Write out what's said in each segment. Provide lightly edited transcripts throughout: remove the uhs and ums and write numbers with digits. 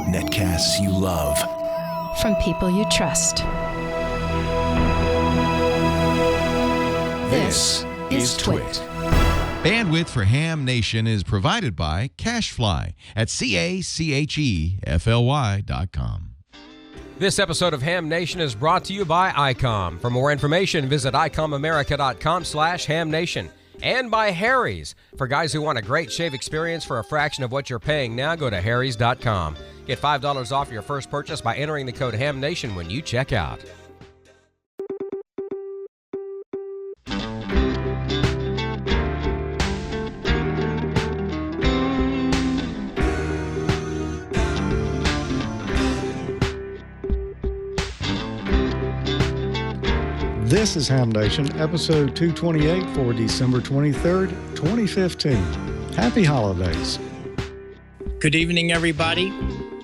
Netcasts you love. From people you trust. This is Twit. Bandwidth for Ham Nation is provided by CashFly at CACHEFLY.com. This episode of Ham Nation is brought to you by ICOM. For more information, visit ICOMAmerica.com/HamNation. And by Harry's. For guys who want a great shave experience for a fraction of what you're paying now, go to harrys.com. Get $5 off your first purchase by entering the code HAMNATION when you check out. This is Ham Nation, episode 228 for December 23rd, 2015. Happy holidays. Good evening, everybody.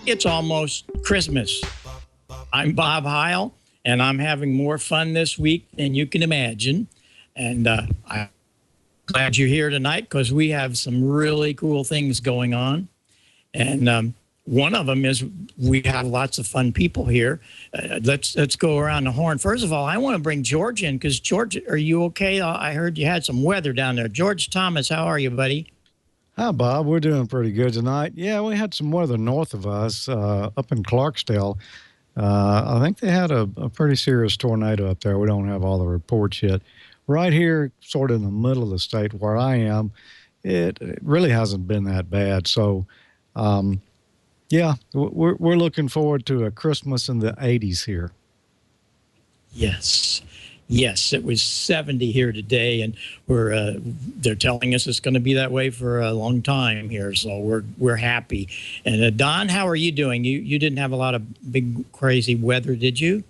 It's almost Christmas. I'm Bob Heil, and I'm having more fun this week than you can imagine. And I'm glad you're here tonight because we have some really cool things going on. And one of them is we have lots of fun people here. Let's go around the horn. First of all, I want to bring George in because, George, are you okay? I heard you had some weather down there. George Thomas, how are you, buddy? Hi, Bob. We're doing pretty good tonight. Yeah, we had some weather north of us up in Clarksdale. I think they had a pretty serious tornado up there. We don't have all the reports yet. Right here, sort of in the middle of the state where I am, it really hasn't been that bad. So, yeah, we're looking forward to a Christmas in the 80s here. Yes. Yes, it was 70 here today, and they're telling us it's going to be that way for a long time here, so we're happy. And Don, how are you doing? You didn't have a lot of big crazy weather, did you?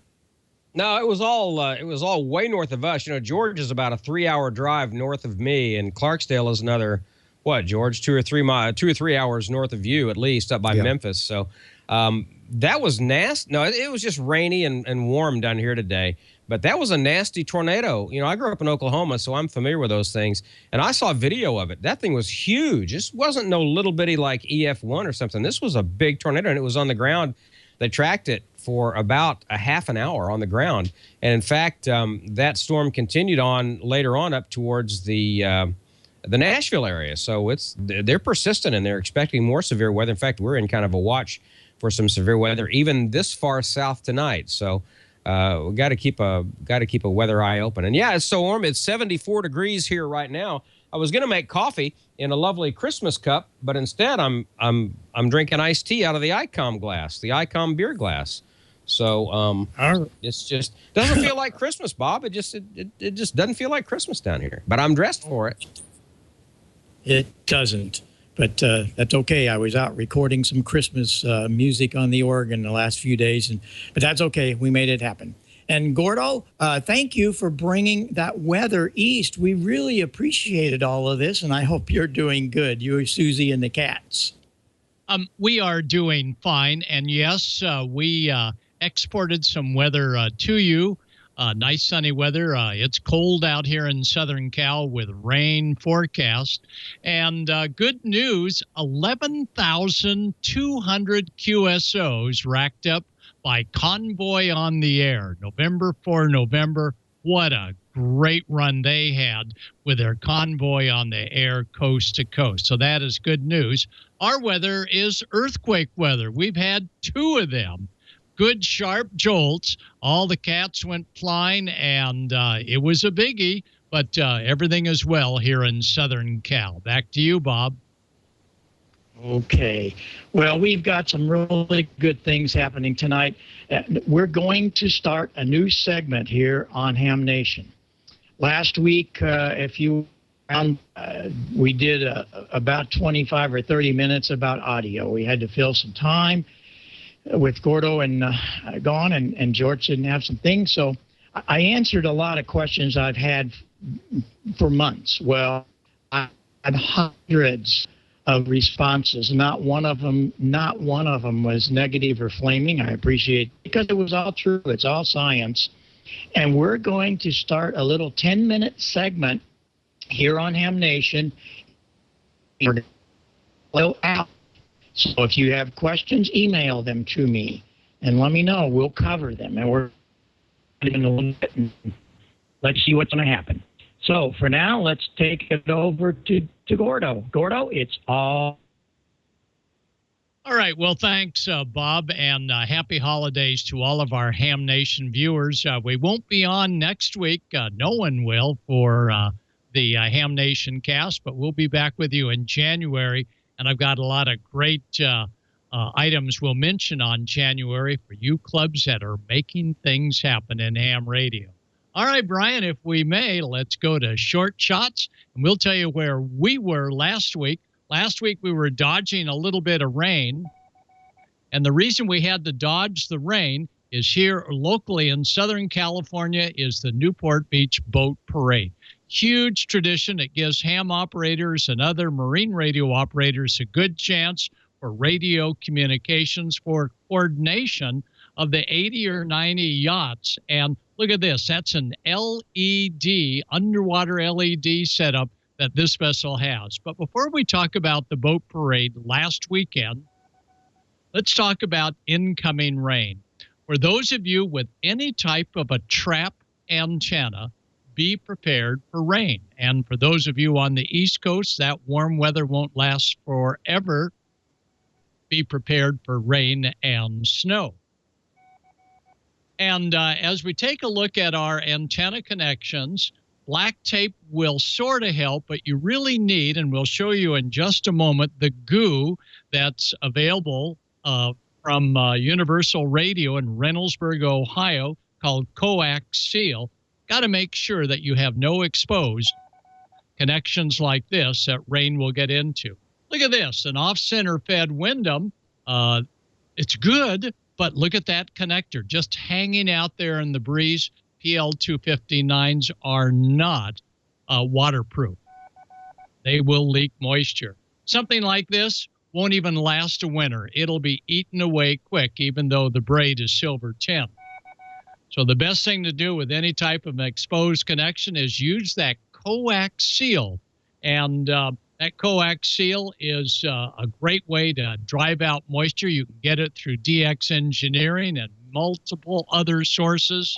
No, it was all way north of us. You know, George is about a 3-hour drive north of me, and Clarksdale is another, what, George, 2 or 3 hours north of you at least, up by Memphis. So that was nasty. No, it was just rainy and warm down here today. But that was a nasty tornado. You know, I grew up in Oklahoma, so I'm familiar with those things. And I saw video of it. That thing was huge. This wasn't no little bitty like EF1 or something. This was a big tornado, and it was on the ground. They tracked it for about a half an hour on the ground. And in fact, that storm continued on later on up towards the Nashville area. So they're persistent, and they're expecting more severe weather. In fact, we're in kind of a watch for some severe weather, even this far south tonight. So we got to keep a weather eye open. And yeah, it's so warm. It's 74 degrees here right now. I was going to make coffee in a lovely Christmas cup, but instead I'm drinking iced tea out of the ICOM glass, the ICOM beer glass. So it's just doesn't feel like Christmas, Bob. It just doesn't feel like Christmas down here. But I'm dressed for it. It doesn't. But that's okay. I was out recording some Christmas music on the organ the last few days, but that's okay. We made it happen. And Gordo, thank you for bringing that weather east. We really appreciated all of this, and I hope you're doing good. You, Susie, and the cats. We are doing fine, and yes, we exported some weather to you. Nice sunny weather. It's cold out here in Southern Cal with rain forecast. And good news, 11,200 QSOs racked up by Convoy on the Air. November for November. What a great run they had with their Convoy on the Air coast to coast. So that is good news. Our weather is earthquake weather. We've had 2 of them. Good sharp jolts. All the cats went flying, and it was a biggie, but everything is well here in Southern Cal. Back to you, Bob. Okay. Well, we've got some really good things happening tonight. We're going to start a new segment here on Ham Nation. Last week, if you we did about 25 or 30 minutes about audio. We had to fill some time with Gordo and gone, and George didn't have some things. So I answered a lot of questions I've had for months. Well, I had hundreds of responses. Not one of them was negative or flaming. I appreciate it because it was all true. It's all science. And we're going to start a little 10-minute segment here on Ham Nation. Out So if you have questions, email them to me and let me know. We'll cover them. And we're in a little bit. Let's see what's going to happen. So for now, let's take it over to Gordo. Gordo, it's all. All right. Well, thanks, Bob, and happy holidays to all of our Ham Nation viewers. We won't be on next week. No one will for the Ham Nation cast, but we'll be back with you in January. And I've got a lot of great items we'll mention on January for you clubs that are making things happen in ham radio. All right, Brian, if we may, let's go to short shots, and we'll tell you where we were last week. Last week, we were dodging a little bit of rain, and the reason we had to dodge the rain is here locally in Southern California is the Newport Beach Boat Parade. Huge tradition. It gives ham operators and other marine radio operators a good chance for radio communications, for coordination of the 80 or 90 yachts. And look at this. That's an LED, underwater LED setup that this vessel has. But before we talk about the boat parade last weekend, let's talk about incoming rain. For those of you with any type of a trap antenna, be prepared for rain. And for those of you on the East Coast, that warm weather won't last forever. Be prepared for rain and snow. And as we take a look at our antenna connections, black tape will sort of help, but you really need, and we'll show you in just a moment, the goo that's available from Universal Radio in Reynoldsburg, Ohio, called coax seal. Got to make sure that you have no exposed connections like this that rain will get into. Look at this, an off-center fed Wyndham. It's good, but look at that connector just hanging out there in the breeze. PL259s are not waterproof. They will leak moisture. Something like this won't even last a winter. It'll be eaten away quick, even though the braid is silver tin. So the best thing to do with any type of exposed connection is use that coax seal. And that coax seal is a great way to drive out moisture. You can get it through DX Engineering and multiple other sources.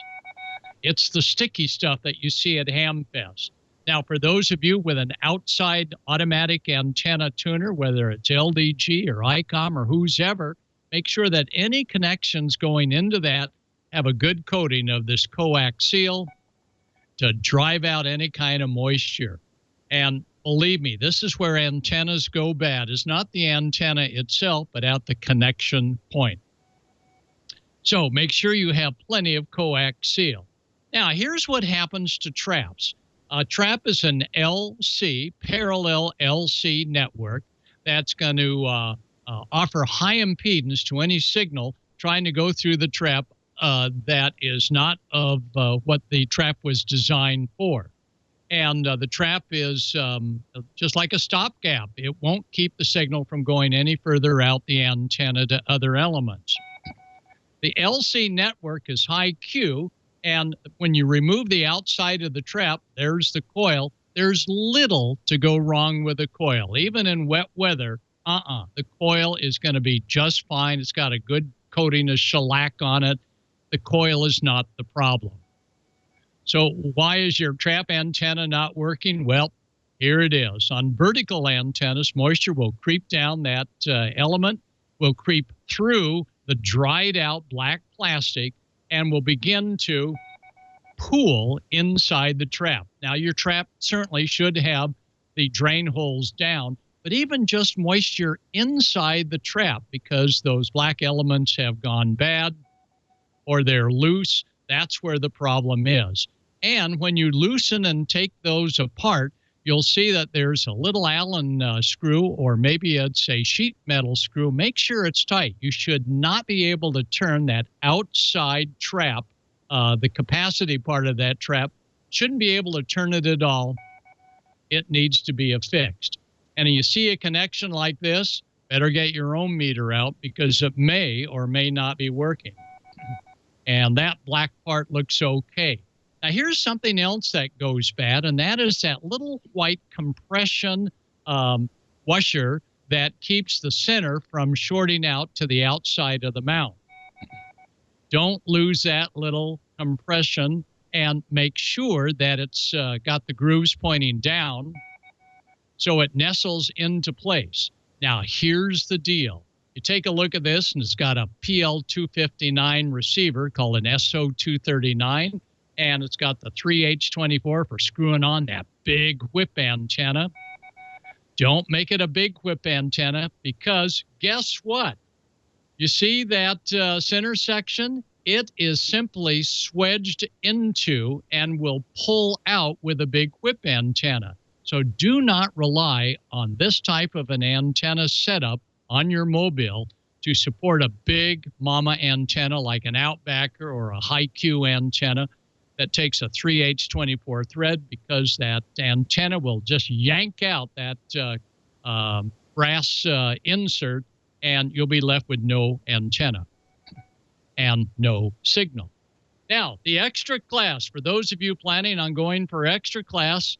It's the sticky stuff that you see at HamFest. Now, for those of you with an outside automatic antenna tuner, whether it's LDG or ICOM or who's ever, make sure that any connections going into that have a good coating of this coax seal to drive out any kind of moisture. And believe me, this is where antennas go bad. It's not the antenna itself, but at the connection point. So make sure you have plenty of coax seal. Now, here's what happens to traps. A trap is an LC, parallel LC network that's going to offer high impedance to any signal trying to go through the trap that is not of what the trap was designed for. And the trap is just like a stopgap. It won't keep the signal from going any further out the antenna to other elements. The LC network is high Q, and when you remove the outside of the trap, there's the coil. There's little to go wrong with the coil. Even in wet weather, the coil is going to be just fine. It's got a good coating of shellac on it. The coil is not the problem. So why is your trap antenna not working? Well, here it is. On vertical antennas, moisture will creep down that element, will creep through the dried out black plastic, and will begin to pool inside the trap. Now, your trap certainly should have the drain holes down, but even just moisture inside the trap, because those black elements have gone bad or they're loose, that's where the problem is. And when you loosen and take those apart, you'll see that there's a little Allen screw, or maybe it's a sheet metal screw. Make sure it's tight. You should not be able to turn that outside trap, the capacity part of that trap, shouldn't be able to turn it at all. It needs to be affixed. And you see a connection like this, better get your own meter out, because it may or may not be working. And that black part looks okay. Now, here's something else that goes bad, and that is that little white compression washer that keeps the center from shorting out to the outside of the mount. Don't lose that little compression, and make sure that it's got the grooves pointing down so it nestles into place. Now, here's the deal. You take a look at this, and it's got a PL259 receiver called an SO239, and it's got the 3H24 for screwing on that big whip antenna. Don't make it a big whip antenna, because guess what? You see that center section? It is simply swedged into and will pull out with a big whip antenna. So do not rely on this type of an antenna setup on your mobile to support a big mama antenna like an Outbacker or a High-Q antenna that takes a 3H24 thread, because that antenna will just yank out that brass insert, and you'll be left with no antenna and no signal. Now, the extra class, for those of you planning on going for extra class,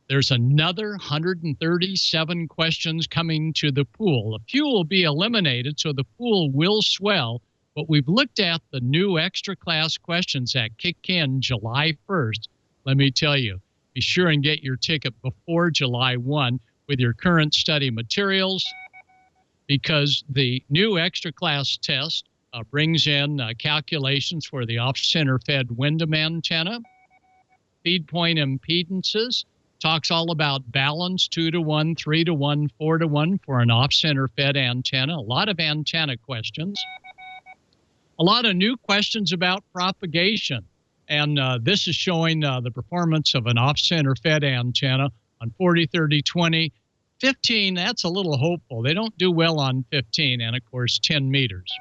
there's another 137 questions coming to the pool. A few will be eliminated, so the pool will swell, but we've looked at the new extra class questions that kick in July 1st. Let me tell you, be sure and get your ticket before July 1 with your current study materials, because the new extra class test brings in calculations for the off-center fed Wyndham antenna, feed point impedances, talks all about balance, 2-to-1, 3-to-1, 4-to-1 for an off-center fed antenna, a lot of antenna questions, a lot of new questions about propagation. And this is showing the performance of an off-center fed antenna on 40, 30, 20, 15. That's a little hopeful. They don't do well on 15 and, of course, 10 meters.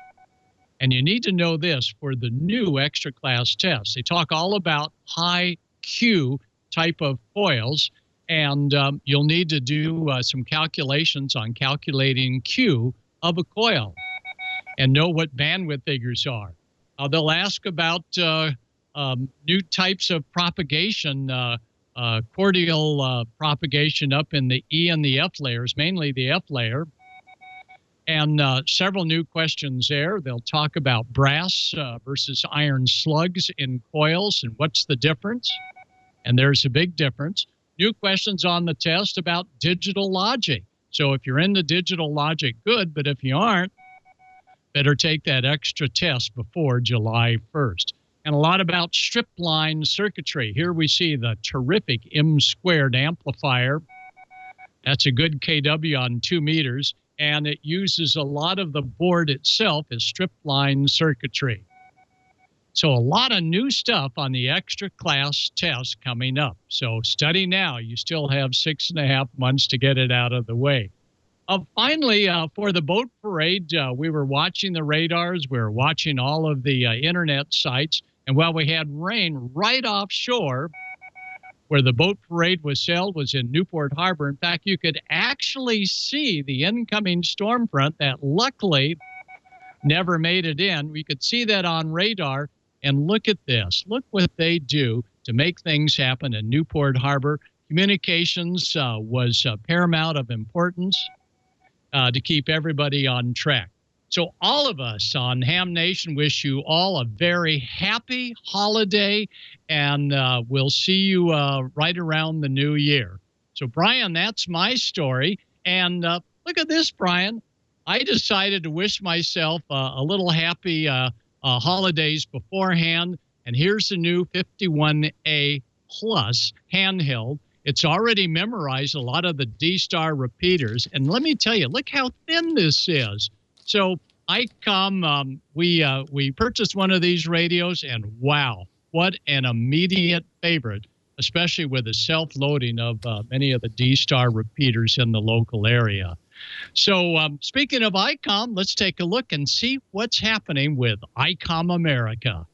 And you need to know this for the new extra class test. They talk all about high Q type of coils, and you'll need to do some calculations on calculating Q of a coil and know what bandwidth figures are. They'll ask about new types of propagation, cordial propagation up in the E and the F layers, mainly the F layer. And several new questions there. They'll talk about brass versus iron slugs in coils and what's the difference. And there's a big difference. New questions on the test about digital logic. So if you're into digital logic, good. But if you aren't, better take that extra test before July 1st. And a lot about strip line circuitry. Here we see the terrific M² amplifier. That's a good KW on 2 meters. And it uses a lot of the board itself as strip line circuitry. So a lot of new stuff on the extra class test coming up. So study now. You still have 6.5 months to get it out of the way. Finally, for the boat parade, we were watching the radars. We were watching all of the internet sites. And while we had rain right offshore, where the boat parade was held was in Newport Harbor. In fact, you could actually see the incoming storm front that luckily never made it in. We could see that on radar. And look at this. Look what they do to make things happen in Newport Harbor. Communications was paramount of importance to keep everybody on track. So all of us on Ham Nation wish you all a very happy holiday, and we'll see you right around the new year. So, Brian, that's my story. And look at this, Brian. I decided to wish myself a little happy holidays beforehand. And here's the new 51A Plus handheld. It's already memorized a lot of the D-Star repeaters. And let me tell you, look how thin this is. So ICOM, we purchased one of these radios, and wow, what an immediate favorite, especially with the self-loading of many of the D-Star repeaters in the local area. So speaking of ICOM, let's take a look and see what's happening with ICOM America.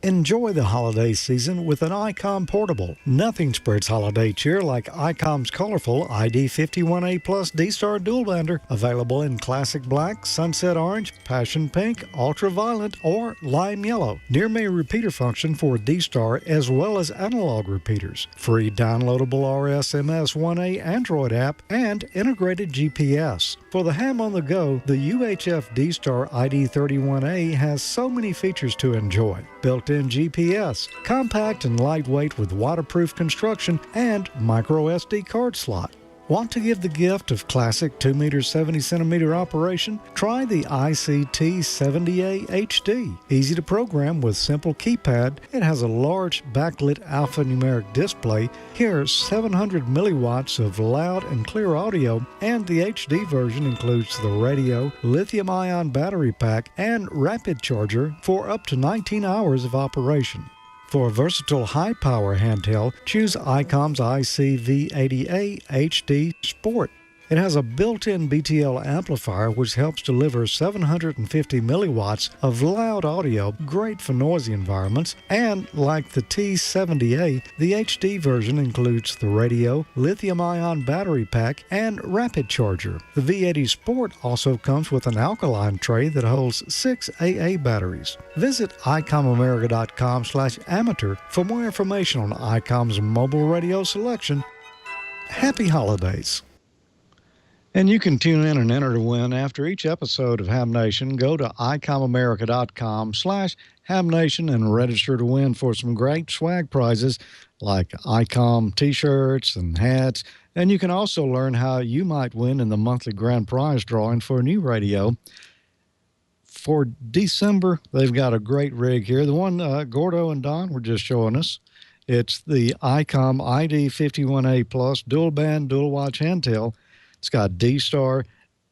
Enjoy the holiday season with an ICOM portable. Nothing spreads holiday cheer like ICOM's colorful ID51A Plus D-Star Dual Bander, available in classic black, sunset orange, passion pink, ultraviolet, or lime yellow. Near me repeater function for D-Star as well as analog repeaters. Free downloadable RSMS1A Android app and integrated GPS. For the ham on the go, the UHF D-Star ID31A has so many features to enjoy. Built-in GPS, compact and lightweight with waterproof construction, and micro SD card slot. Want to give the gift of classic 2 meter 70 centimeter operation? Try the ICT70A HD. Easy to program with simple keypad. It has a large backlit alphanumeric display. Here's 700 milliwatts of loud and clear audio, and the HD version includes the radio, lithium-ion battery pack, and rapid charger for up to 19 hours of operation. For a versatile high-power handheld, choose ICOM's ICV80A HD Sport. It has a built-in BTL amplifier which helps deliver 750 milliwatts of loud audio, great for noisy environments, and like the T70A, the HD version includes the radio, lithium-ion battery pack, and rapid charger. The V80 Sport also comes with an alkaline tray that holds 6 AA batteries. Visit icomamerica.com/amateur for more information on ICOM's mobile radio selection. Happy holidays! And you can tune in and enter to win after each episode of Ham Nation. Go to icomamerica.com/hamnation and register to win for some great swag prizes like ICOM t-shirts and hats. And you can also learn how you might win in the monthly grand prize drawing for a new radio. For December, they've got a great rig here. The one Gordo and Don were just showing us. It's the ICOM ID51A Plus dual band, dual watch handheld. It's got D-Star,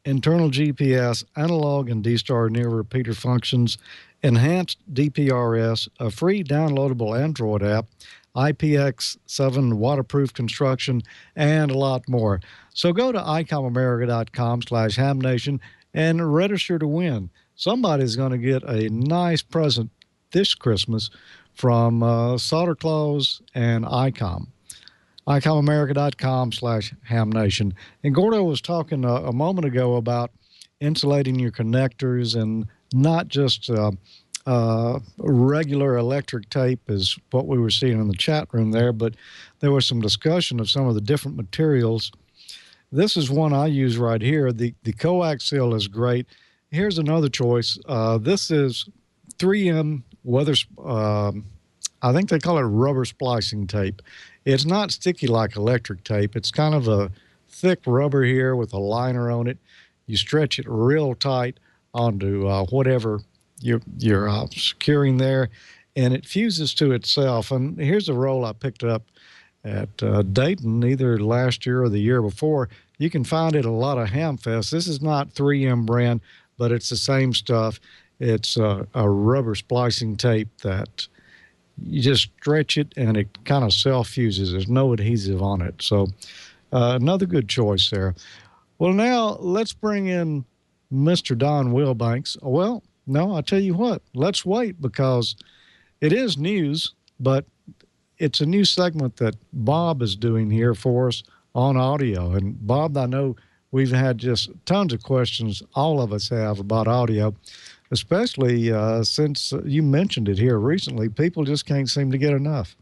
internal GPS, analog and D-Star near repeater functions, enhanced DPRS, a free downloadable Android app, IPX7 waterproof construction, and a lot more. So go to icomamerica.com/hamnation and register to win. Somebody's going to get a nice present this Christmas from Santa Claus and ICOM. icomamerica.com/hamnation. And Gordo was talking a moment ago about insulating your connectors and not just regular electric tape is what we were seeing in the chat room there, but there was some discussion of some of the different materials. This is one I use right here. The coaxial is great. Here's another choice. This is 3M weather, I think they call it rubber splicing tape. It's not sticky like electric tape. It's kind of a thick rubber here with a liner on it. You stretch it real tight onto whatever you're securing there, and it fuses to itself. And here's a roll I picked up at Dayton either last year or the year before. You can find it at a lot of ham fests. This is not 3M brand, but it's the same stuff. It's a rubber splicing tape that you just stretch it and it kind of self-fuses. There's no adhesive on it. So another good choice there. Well, now let's bring in Mr. Don Wilbanks. Well, no, I'll tell you what. Let's wait because it is news, but it's a new segment that Bob is doing here for us on audio. And Bob, I know we've had just tons of questions, all of us have, about audio. Especially since you mentioned it here recently, people just can't seem to get enough.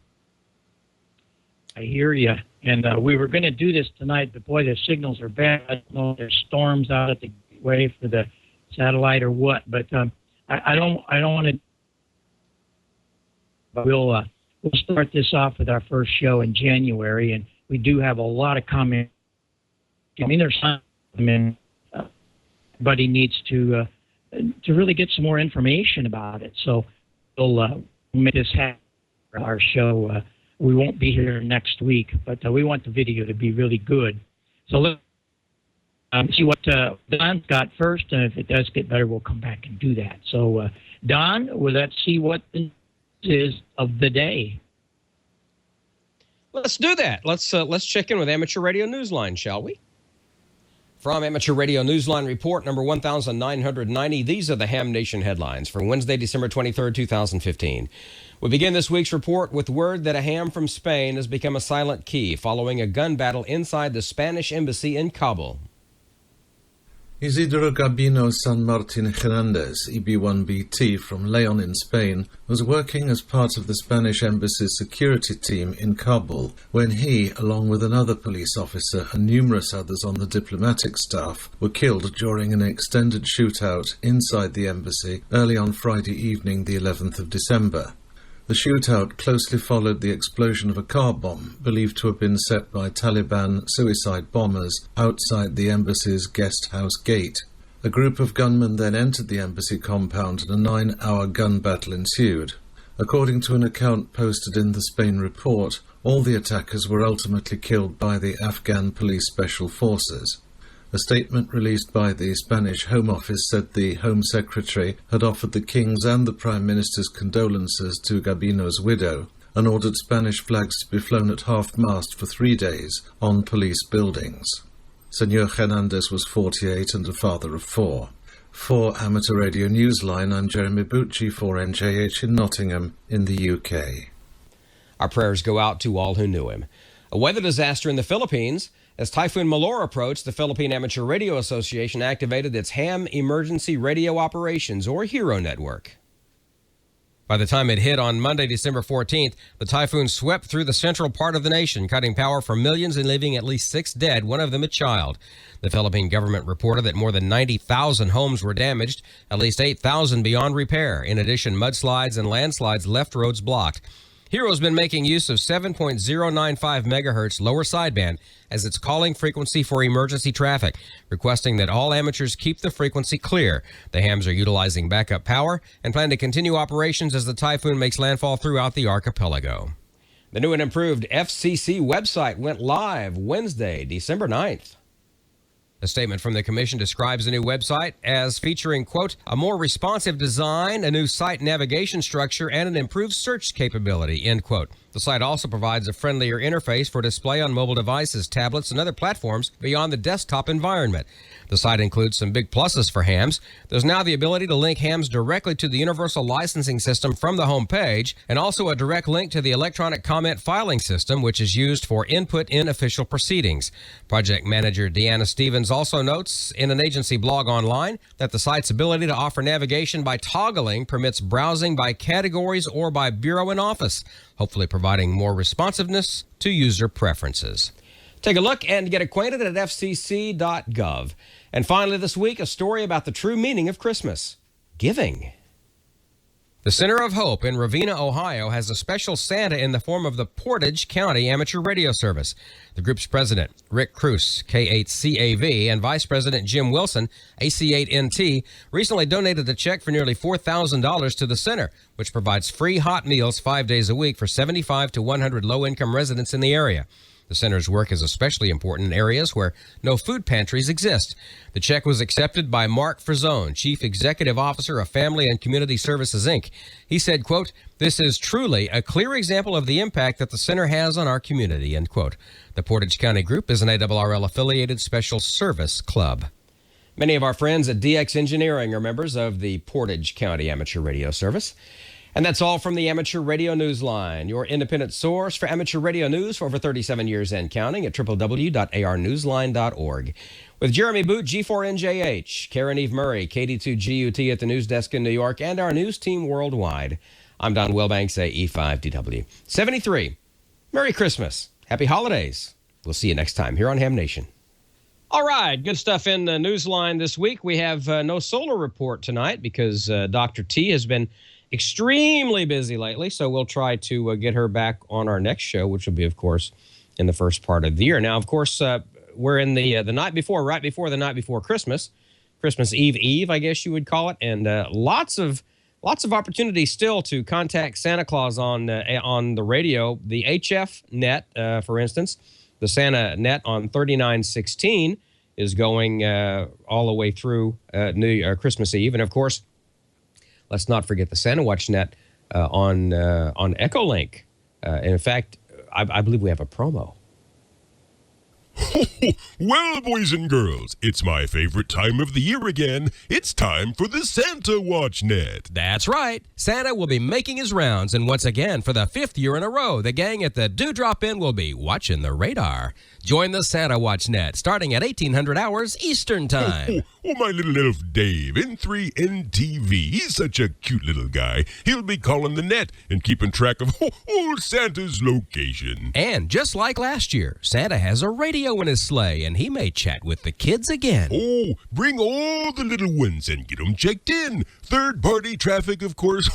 I hear you. And we were going to do this tonight, but boy, the signals are bad. I don't know if there's storms out at the way for the satellite or what. But I don't want to. We'll start this off with our first show in January, and we do have a lot of comments. I mean, there's some. I mean, everybody needs to really get some more information about it. So we'll make this happen for our show. We won't be here next week, but we want the video to be really good. So let's see what Don's got first, and if it does get better, we'll come back and do that. So, Don, well, let's see what this is of the day. Let's do that. Let's check in with Amateur Radio Newsline, shall we? From Amateur Radio Newsline Report number 1990, these are the Ham Nation headlines for Wednesday, December 23rd, 2015. We begin this week's report with word that a ham from Spain has become a silent key following a gun battle inside the Spanish embassy in Kabul. Isidro Gabino San Martin Hernandez, EB1BT from Leon in Spain, was working as part of the Spanish embassy's security team in Kabul when he, along with another police officer and numerous others on the diplomatic staff, were killed during an extended shootout inside the embassy early on Friday evening, the 11th of December. The shootout closely followed the explosion of a car bomb believed to have been set by Taliban suicide bombers outside the embassy's guest house gate. A group of gunmen then entered the embassy compound and a 9-hour gun battle ensued. According to an account posted in the Spain report, all the attackers were ultimately killed by the Afghan Police Special Forces. A statement released by the Spanish Home Office said the Home Secretary had offered the King's and the Prime Minister's condolences to Gabino's widow and ordered Spanish flags to be flown at half-mast for 3 days on police buildings. Senor Hernandez was 48 and a father of 4. For Amateur Radio Newsline, I'm Jeremy Bucci for NJH in Nottingham in the UK. Our prayers go out to all who knew him. A weather disaster in the Philippines. As Typhoon Malor approached, the Philippine Amateur Radio Association activated its Ham Emergency Radio Operations, or HERO network. By the time it hit on Monday, December 14th, the typhoon swept through the central part of the nation, cutting power for millions and leaving at least 6 dead, one of them a child. The Philippine government reported that more than 90,000 homes were damaged, at least 8,000 beyond repair. In addition, mudslides and landslides left roads blocked. HERO's been making use of 7.095 megahertz lower sideband as its calling frequency for emergency traffic, requesting that all amateurs keep the frequency clear. The hams are utilizing backup power and plan to continue operations as the typhoon makes landfall throughout the archipelago. The new and improved FCC website went live Wednesday, December 9th. A statement from the commission describes the new website as featuring, quote, a more responsive design, a new site navigation structure, and an improved search capability, end quote. The site also provides a friendlier interface for display on mobile devices, tablets, and other platforms beyond the desktop environment. The site includes some big pluses for hams. There's now the ability to link hams directly to the universal licensing system from the home page, and also a direct link to the electronic comment filing system, which is used for input in official proceedings. Project manager Deanna Stevens also notes in an agency blog online that the site's ability to offer navigation by toggling permits browsing by categories or by bureau and office, hopefully providing more responsiveness to user preferences. Take a look and get acquainted at fcc.gov. And finally this week, a story about the true meaning of Christmas: giving. The Center of Hope in Ravenna, Ohio, has a special Santa in the form of the Portage County Amateur Radio Service. The group's president, Rick Cruz, K8CAV, and Vice President Jim Wilson, AC8NT, recently donated a check for nearly $4,000 to the center, which provides free hot meals 5 days a week for 75 to 100 low-income residents in the area. The center's work is especially important in areas where no food pantries exist. The check was accepted by Mark Frazone, Chief Executive Officer of Family and Community Services, Inc. He said, quote, this is truly a clear example of the impact that the center has on our community, end quote. The Portage County Group is an ARRL-affiliated special service club. Many of our friends at DX Engineering are members of the Portage County Amateur Radio Service. And that's all from the Amateur Radio Newsline, your independent source for amateur radio news for over 37 years and counting at www.arnewsline.org. With Jeremy Boot, G4NJH, Karen Eve Murray, KD2GUT at the news desk in New York, and our news team worldwide, I'm Don Wilbanks, AE5DW. 73. Merry Christmas. Happy holidays. We'll see you next time here on Ham Nation. All right, good stuff in the Newsline this week. We have no solar report tonight because Dr. T has been extremely busy lately, so we'll try to get her back on our next show, which will be, of course, in the first part of the year. Now, of course, we're in the night before, right before the night before Christmas Eve, I guess you would call it, and lots of opportunities still to contact Santa Claus on the radio. The HF net, for instance, the Santa net on 3916 is going all the way through Christmas Eve, and of course, let's not forget the Santa Watch net on Echolink. In fact, I believe we have a promo. Well, boys and girls, it's my favorite time of the year again. It's time for the Santa Watch Net. That's right. Santa will be making his rounds, and once again, for the 5th year in a row, the gang at the Dewdrop Inn will be watching the radar. Join the Santa Watch Net, starting at 1800 hours Eastern Time. My little elf Dave, N3NTV. He's such a cute little guy. He'll be calling the net and keeping track of old Santa's location. And just like last year, Santa has a radio in his sleigh, and he may chat with the kids again. Oh, bring all the little ones and get them checked in. Third-party traffic, of course,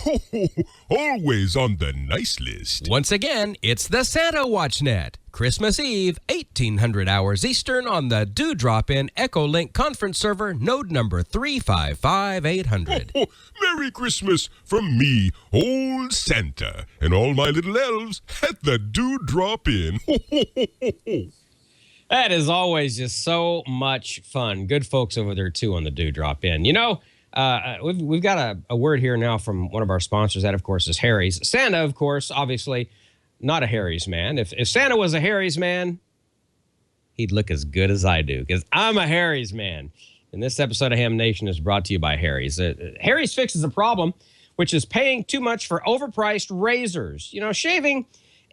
always on the nice list. Once again, it's the Santa Watch Net. Christmas Eve, 1800 hours Eastern on the Dewdrop Inn Echolink conference server, node number 355800. Merry Christmas from me, old Santa, and all my little elves at the Dewdrop Inn. That is always just so much fun. Good folks over there, too, on the Dewdrop Inn. You know, we've got a word here now from one of our sponsors. That, of course, is Harry's. Santa, of course, obviously not a Harry's man. If Santa was a Harry's man, he'd look as good as I do, because I'm a Harry's man. And this episode of Ham Nation is brought to you by Harry's. Harry's fixes a problem, which is paying too much for overpriced razors. You know, shaving,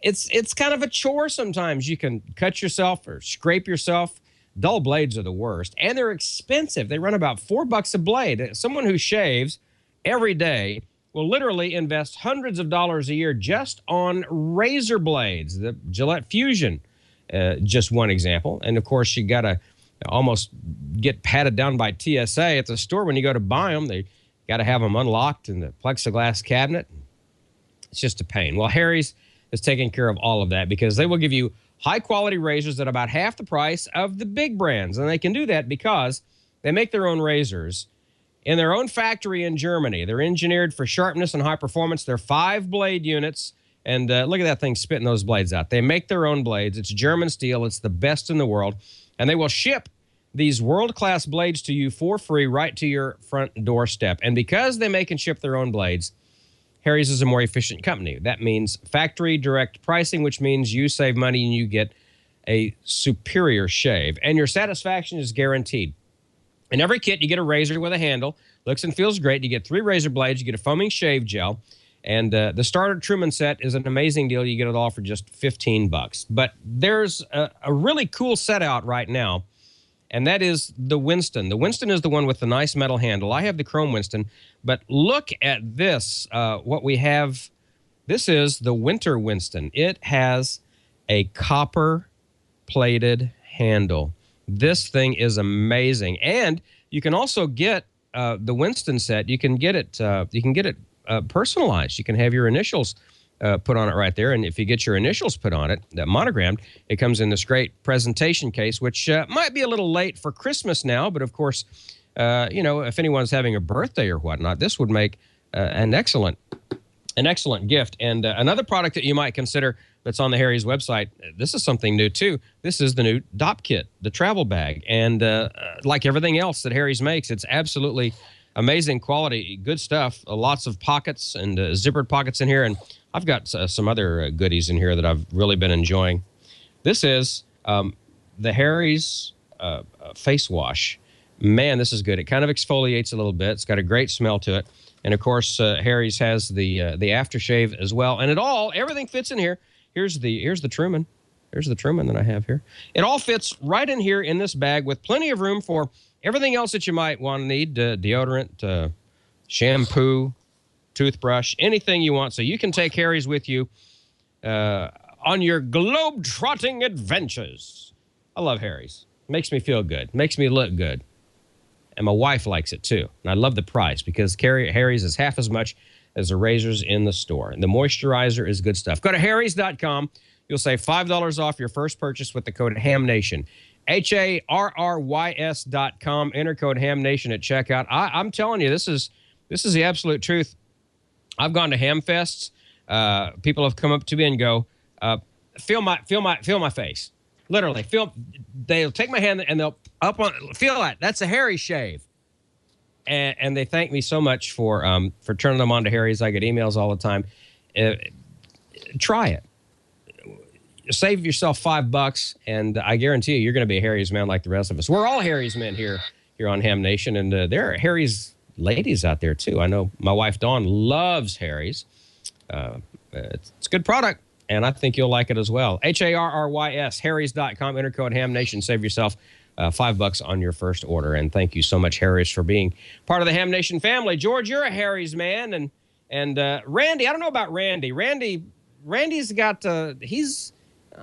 it's kind of a chore sometimes. You can cut yourself or scrape yourself. Dull blades are the worst, and they're expensive. They run about $4 a blade. Someone who shaves every day will literally invest hundreds of dollars a year just on razor blades. The Gillette Fusion, just one example. And, of course, you got to almost get patted down by TSA at the store when you go to buy them. They got to have them unlocked in the plexiglass cabinet. It's just a pain. Well, Harry's is taking care of all of that because they will give you high-quality razors at about half the price of the big brands. And they can do that because they make their own razors in their own factory in Germany. They're engineered for sharpness and high performance. They're 5-blade units. And look at that thing spitting those blades out. They make their own blades. It's German steel. It's the best in the world. And they will ship these world-class blades to you for free right to your front doorstep. And because they make and ship their own blades, Harry's is a more efficient company. That means factory direct pricing, which means you save money and you get a superior shave. And your satisfaction is guaranteed. In every kit, you get a razor with a handle. Looks and feels great. You get 3 razor blades. You get a foaming shave gel. And the starter Truman set is an amazing deal. You get it all for just $15. But there's a really cool set out right now, and that is the Winston. The Winston is the one with the nice metal handle. I have the chrome Winston. But look at this, what we have. This is the Winter Winston. It has a copper-plated handle. This thing is amazing, and you can also get the Winston set. You can get it. Personalized. You can have your initials put on it right there, and if you get your initials put on it, that monogrammed, it comes in this great presentation case, which might be a little late for Christmas now, but of course, you know, if anyone's having a birthday or whatnot, this would make an excellent gift. And another product that you might consider that's on the Harry's website, this is something new too. This is the new DOP kit, the travel bag. And like everything else that Harry's makes, it's absolutely amazing quality, good stuff. Lots of pockets and zippered pockets in here. And I've got some other goodies in here that I've really been enjoying. This is the Harry's face wash. Man, this is good. It kind of exfoliates a little bit. It's got a great smell to it. And, of course, Harry's has the aftershave as well. And everything fits in here. Here's the Truman. Here's the Truman that I have here. It all fits right in here in this bag with plenty of room for everything else that you might want to need, deodorant, shampoo, toothbrush, anything you want. So you can take Harry's with you on your globe-trotting adventures. I love Harry's. Makes me feel good. Makes me look good. And my wife likes it, too. And I love the price because Harry's is half as much as the razors in the store. And the moisturizer is good stuff. Go to harrys.com. You'll save $5 off your first purchase with the code HAMNATION. HARRYS.com. Enter code HAMNATION at checkout. I'm telling you, this is the absolute truth. I've gone to ham fests. People have come up to me and go, feel my face. Literally, they'll take my hand and they'll feel that. That's a Harry shave. And they thank me so much for turning them on to Harry's. I get emails all the time. Try it. save yourself $5, and I guarantee you're going to be a Harry's man like the rest of us. We're all Harry's men here on Ham Nation, and there are Harry's ladies out there too. I know my wife Dawn loves Harry's. It's a good product, and I think you'll like it as well. HARRYS, Harrys.com, enter code HamNation, save yourself $5 on your first order. And thank you so much, Harry's, for being part of the Ham Nation family. George, you're a Harry's man, and Randy, I don't know about Randy. Randy's got he's.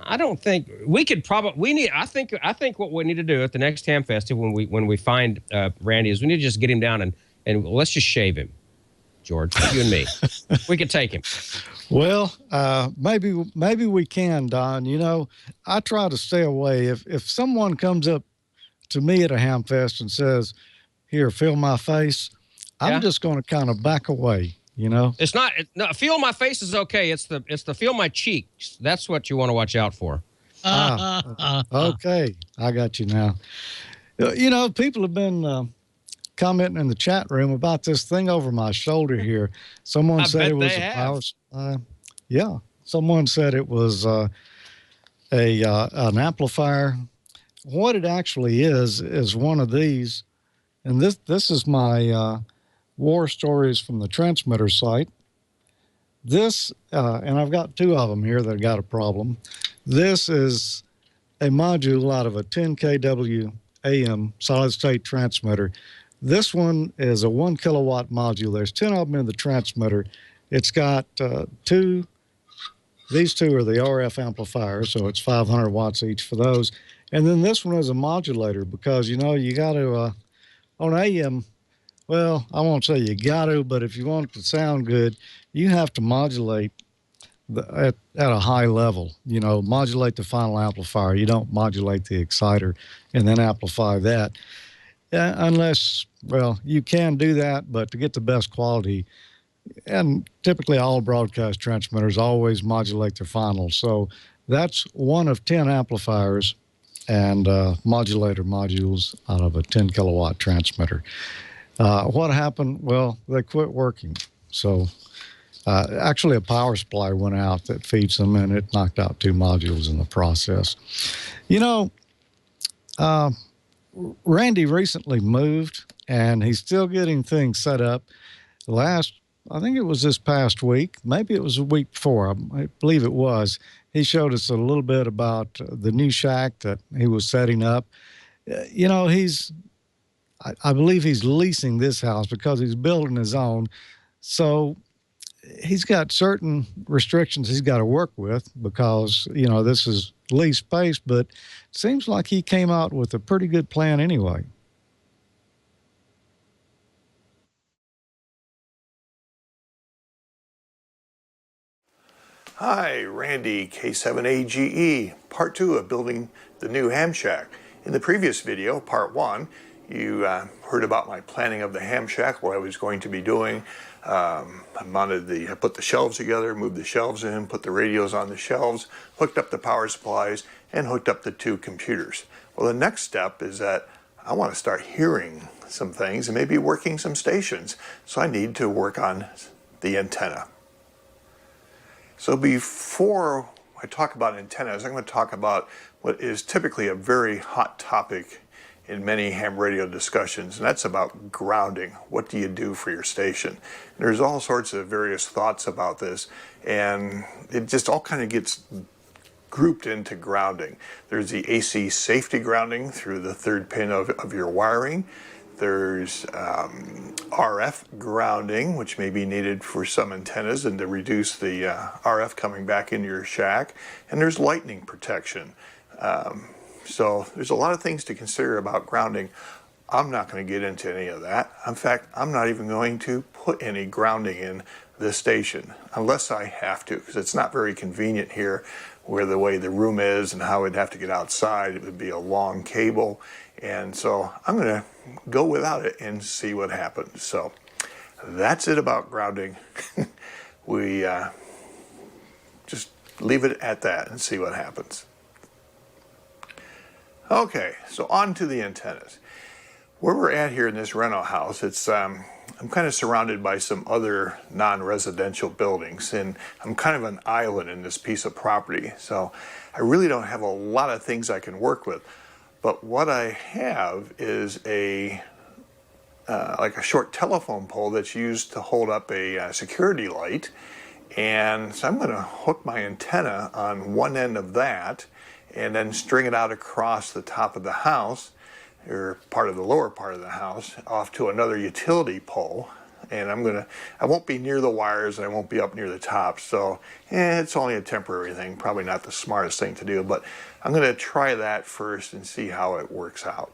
I don't think we could probably. I think what we need to do at the next Ham Festival when we find Randy is we need to just get him down and let's just shave him, George, you and me. We could take him. Well, maybe we can, Don. You know, I try to stay away. If someone comes up to me at a Ham Fest and says, "Here, feel my face," I'm just going to kind of back away. You know, it's not. No, feel my face is okay. It's the feel my cheeks. That's what you want to watch out for. Okay, I got you now. You know, people have been commenting in the chat room about this thing over my shoulder here. Someone said it was a power supply. Yeah, someone said it was an amplifier. What it actually is one of these, and this is my War Stories from the Transmitter site. This, and I've got two of them here that got a problem. This is a module out of a 10 kW AM solid state transmitter. This one is a 1 kilowatt module. There's 10 of them in the transmitter. It's got these two are the RF amplifiers, so it's 500 watts each for those. And then this one is a modulator because, you know, you got to, on AM, well, I won't say you got to, but if you want it to sound good, you have to modulate at a high level, you know, modulate the final amplifier. You don't modulate the exciter and then amplify that. Unless, well, you can do that, but to get the best quality, and typically all broadcast transmitters always modulate their final. So that's one of 10 amplifiers and modulator modules out of a 10 kilowatt transmitter. What happened? Well, they quit working. So actually a power supply went out that feeds them, and it knocked out 2 modules in the process. You know, Randy recently moved, and he's still getting things set up. I think it was this past week, maybe it was a week before, I believe it was, he showed us a little bit about the new shack that he was setting up. You know, I believe he's leasing this house because he's building his own. So he's got certain restrictions he's got to work with because, you know, this is lease space, but it seems like he came out with a pretty good plan anyway. Hi, Randy, K7AGE, part 2 of building the new ham shack. In the previous video, part 1, you heard about my planning of the ham shack, what I was going to be doing. I put the shelves together, moved the shelves in, put the radios on the shelves, hooked up the power supplies, and hooked up the 2 computers. Well, the next step is that I want to start hearing some things and maybe working some stations. So I need to work on the antenna. So before I talk about antennas, I'm going to talk about what is typically a very hot topic in many ham radio discussions, and that's about grounding. What do you do for your station? And there's all sorts of various thoughts about this, and it just all kind of gets grouped into grounding. There's the AC safety grounding through the 3rd pin of your wiring. There's RF grounding, which may be needed for some antennas and to reduce the RF coming back into your shack. And there's lightning protection. So there's a lot of things to consider about grounding. I'm not going to get into any of that. In fact, I'm not even going to put any grounding in this station unless I have to, because it's not very convenient here where the way the room is and how we'd have to get outside. It would be a long cable. And so I'm going to go without it and see what happens. So that's it about grounding. We just leave it at that and see what happens. Okay, so on to the antennas. Where we're at here in this rental house, it's I'm kind of surrounded by some other non-residential buildings, and I'm kind of an island in this piece of property, so I really don't have a lot of things I can work with. But what I have is like a short telephone pole that's used to hold up a security light, and so I'm going to hook my antenna on one end of that and then string it out across the top of the house, or part of the lower part of the house, off to another utility pole. And I won't be near the wires, and I won't be up near the top, so it's only a temporary thing, probably not the smartest thing to do, but I'm going to try that first and see how it works out.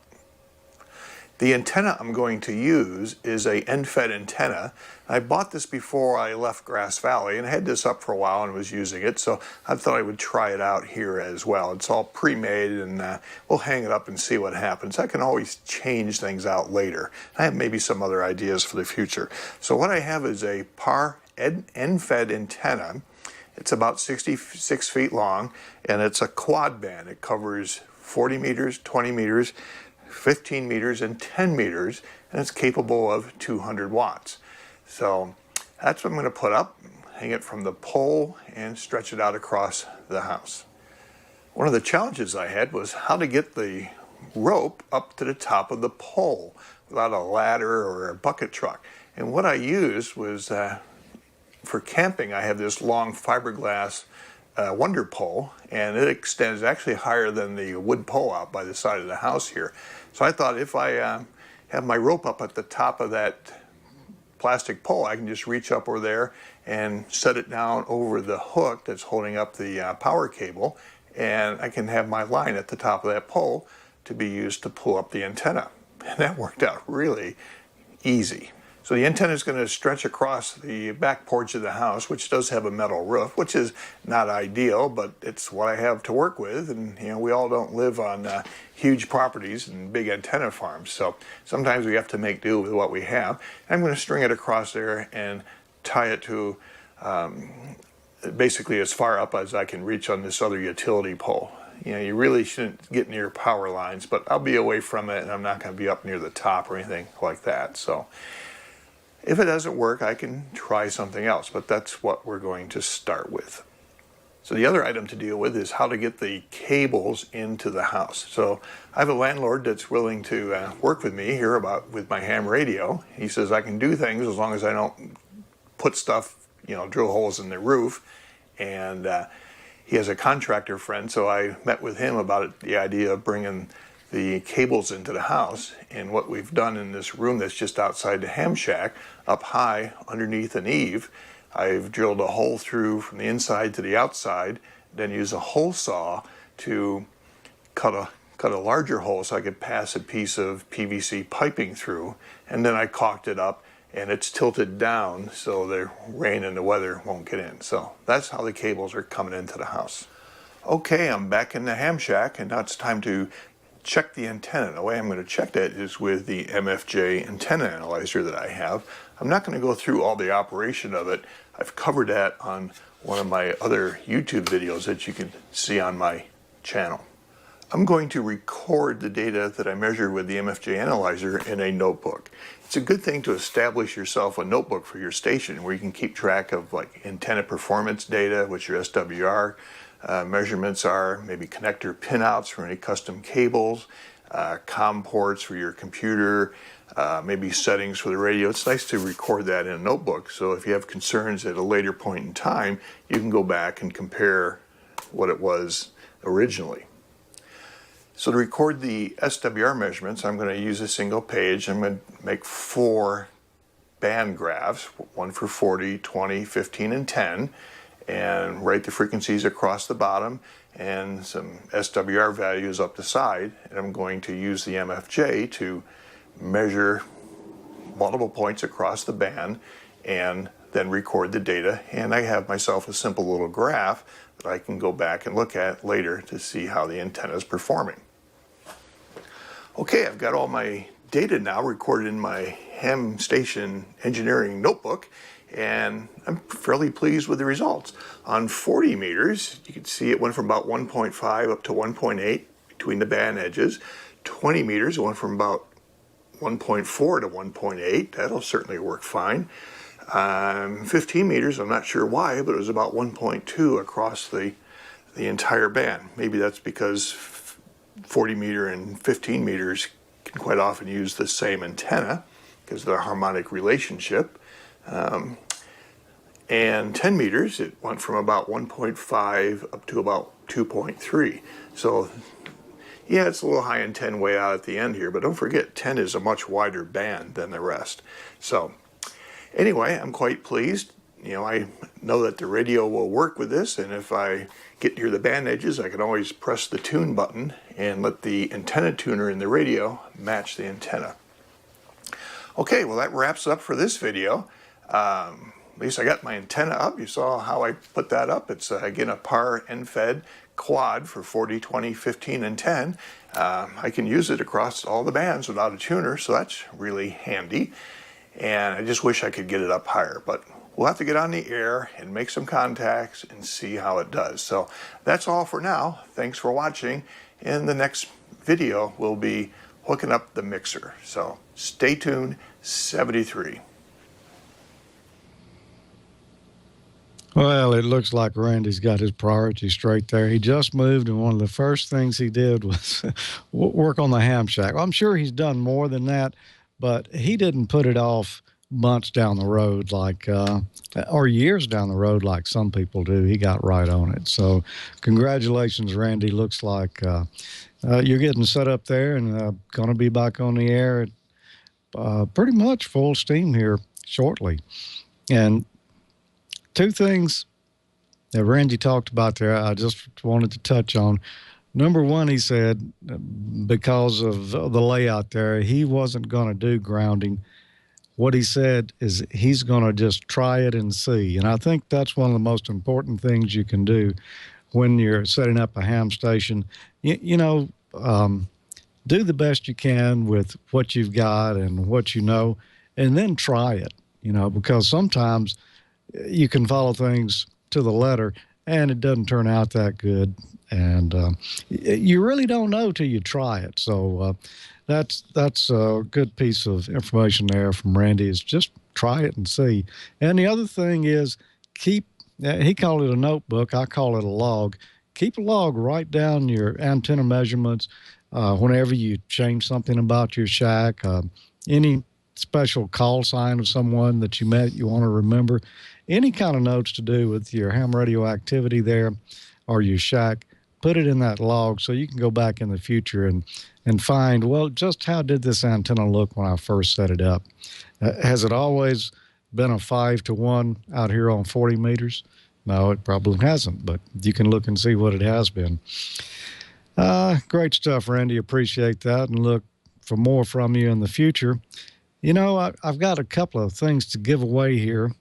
The antenna I'm going to use is a end-fed antenna. I bought this before I left Grass Valley, and I had this up for a while and was using it, so I thought I would try it out here as well. It's all pre-made, and we'll hang it up and see what happens. I can always change things out later. I have maybe some other ideas for the future. So what I have is a PAR end-fed antenna. It's about 66 feet long, and it's a quad band. It covers 40 meters, 20 meters, 15 meters, and 10 meters, and it's capable of 200 watts. So that's what I'm going to put up, hang it from the pole, and stretch it out across the house. One of the challenges I had was how to get the rope up to the top of the pole without a ladder or a bucket truck. And what I used was, for camping, I have this long fiberglass Wonder pole, and it extends actually higher than the wood pole out by the side of the house here. So I thought if I have my rope up at the top of that plastic pole, I can just reach up over there and set it down over the hook that's holding up the power cable, and I can have my line at the top of that pole to be used to pull up the antenna. And that worked out really easy. So the antenna is going to stretch across the back porch of the house, which does have a metal roof, which is not ideal, but it's what I have to work with. And we all don't live on huge properties and big antenna farms, so sometimes we have to make do with what we have. And I'm going to string it across there and tie it to basically as far up as I can reach on this other utility pole. You really shouldn't get near power lines, but I'll be away from it, and I'm not going to be up near the top or anything like that. So if it doesn't work, I can try something else, but that's what we're going to start with. So the other item to deal with is how to get the cables into the house. So I have a landlord that's willing to work with me here with my ham radio. He says I can do things as long as I don't put stuff, drill holes in the roof. And he has a contractor friend, so I met with him about the idea of bringing the cables into the house. And what we've done in this room that's just outside the ham shack, up high underneath an eave, I've drilled a hole through from the inside to the outside, then use a hole saw to cut a larger hole so I could pass a piece of PVC piping through, and then I caulked it up, and it's tilted down so the rain and the weather won't get in. So that's how the cables are coming into the house. Okay, I'm back in the ham shack, and now it's time to check the antenna. The way I'm going to check that is with the MFJ antenna analyzer that I have. I'm not going to go through all the operation of it. I've covered that on one of my other YouTube videos that you can see on my channel. I'm going to record the data that I measured with the MFJ analyzer in a notebook. It's a good thing to establish yourself a notebook for your station where you can keep track of antenna performance data, what your SWR measurements are, maybe connector pinouts for any custom cables, COM ports for your computer, maybe settings for the radio. It's nice to record that in a notebook, so if you have concerns at a later point in time, you can go back and compare what it was originally. So to record the SWR measurements, I'm going to use a single page. I'm going to make 4 band graphs, one for 40, 20, 15, and 10, and write the frequencies across the bottom and some SWR values up the side. And I'm going to use the MFJ to measure multiple points across the band and then record the data. And I have myself a simple little graph that I can go back and look at later to see how the antenna is performing. Okay, I've got all my data now recorded in my ham station engineering notebook, and I'm fairly pleased with the results. On 40 meters, you can see it went from about 1.5 up to 1.8 between the band edges. 20 meters, it went from about 1.4 to 1.8. That'll certainly work fine. 15 meters, I'm not sure why, but it was about 1.2 across the entire band. Maybe that's because 40 meter and 15 meters can quite often use the same antenna because of the harmonic relationship. And 10 meters, it went from about 1.5 up to about 2.3. So yeah, it's a little high in 10 way out at the end here, but don't forget 10 is a much wider band than the rest. So anyway, I'm quite pleased. You know, I know that the radio will work with this, and if I get near the band edges, I can always press the tune button and let the antenna tuner in the radio match the antenna. Okay, well that wraps up for this video. At least I got my antenna up. You saw how I put that up. It's again a PAR end-fed quad for 40, 20, 15, and 10. I can use it across all the bands without a tuner, so that's really handy. And I just wish I could get it up higher, but we'll have to get on the air and make some contacts and see how it does. So that's all for now. Thanks for watching. In the next video, we'll be hooking up the mixer. So stay tuned. 73. Well, it looks like Randy's got his priorities straight there. He just moved, and one of the first things he did was work on the ham shack. I'm sure he's done more than that, but he didn't put it off months down the road or years down the road like some people do. He got right on it. So congratulations, Randy. Looks like you're getting set up there and going to be back on the air at pretty much full steam here shortly. And two things that Randy talked about there, I just wanted to touch on. Number one, he said, because of the layout there, he wasn't going to do grounding. What he said is he's going to just try it and see. And I think that's one of the most important things you can do when you're setting up a ham station. Do the best you can with what you've got and what you know, and then try it, because sometimes you can follow things to the letter and it doesn't turn out that good. And you really don't know till you try it. So that's a good piece of information there from Randy, is just try it and see. And the other thing is he called it a notebook. I call it a log. Keep a log, write down your antenna measurements whenever you change something about your shack, any special call sign of someone that you met you want to remember, any kind of notes to do with your ham radio activity there or your shack. Put it in that log so you can go back in the future and find, well, just how did this antenna look when I first set it up? Has it always been a 5-to-1 out here on 40 meters? No, it probably hasn't, but you can look and see what it has been. Great stuff, Randy. Appreciate that, and look for more from you in the future. I've got a couple of things to give away here.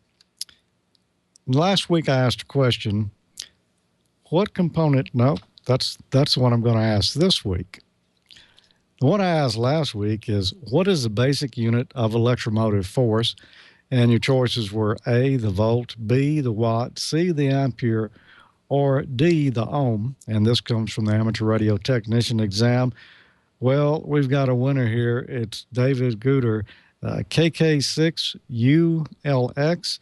Last week I asked a question. What component? No, that's what I'm going to ask this week. The one I asked last week is, what is the basic unit of electromotive force? And your choices were A, the volt, B, the watt, C, the ampere, or D, the ohm. And this comes from the amateur radio technician exam. Well, we've got a winner here. It's David Gooder, KK6ULX.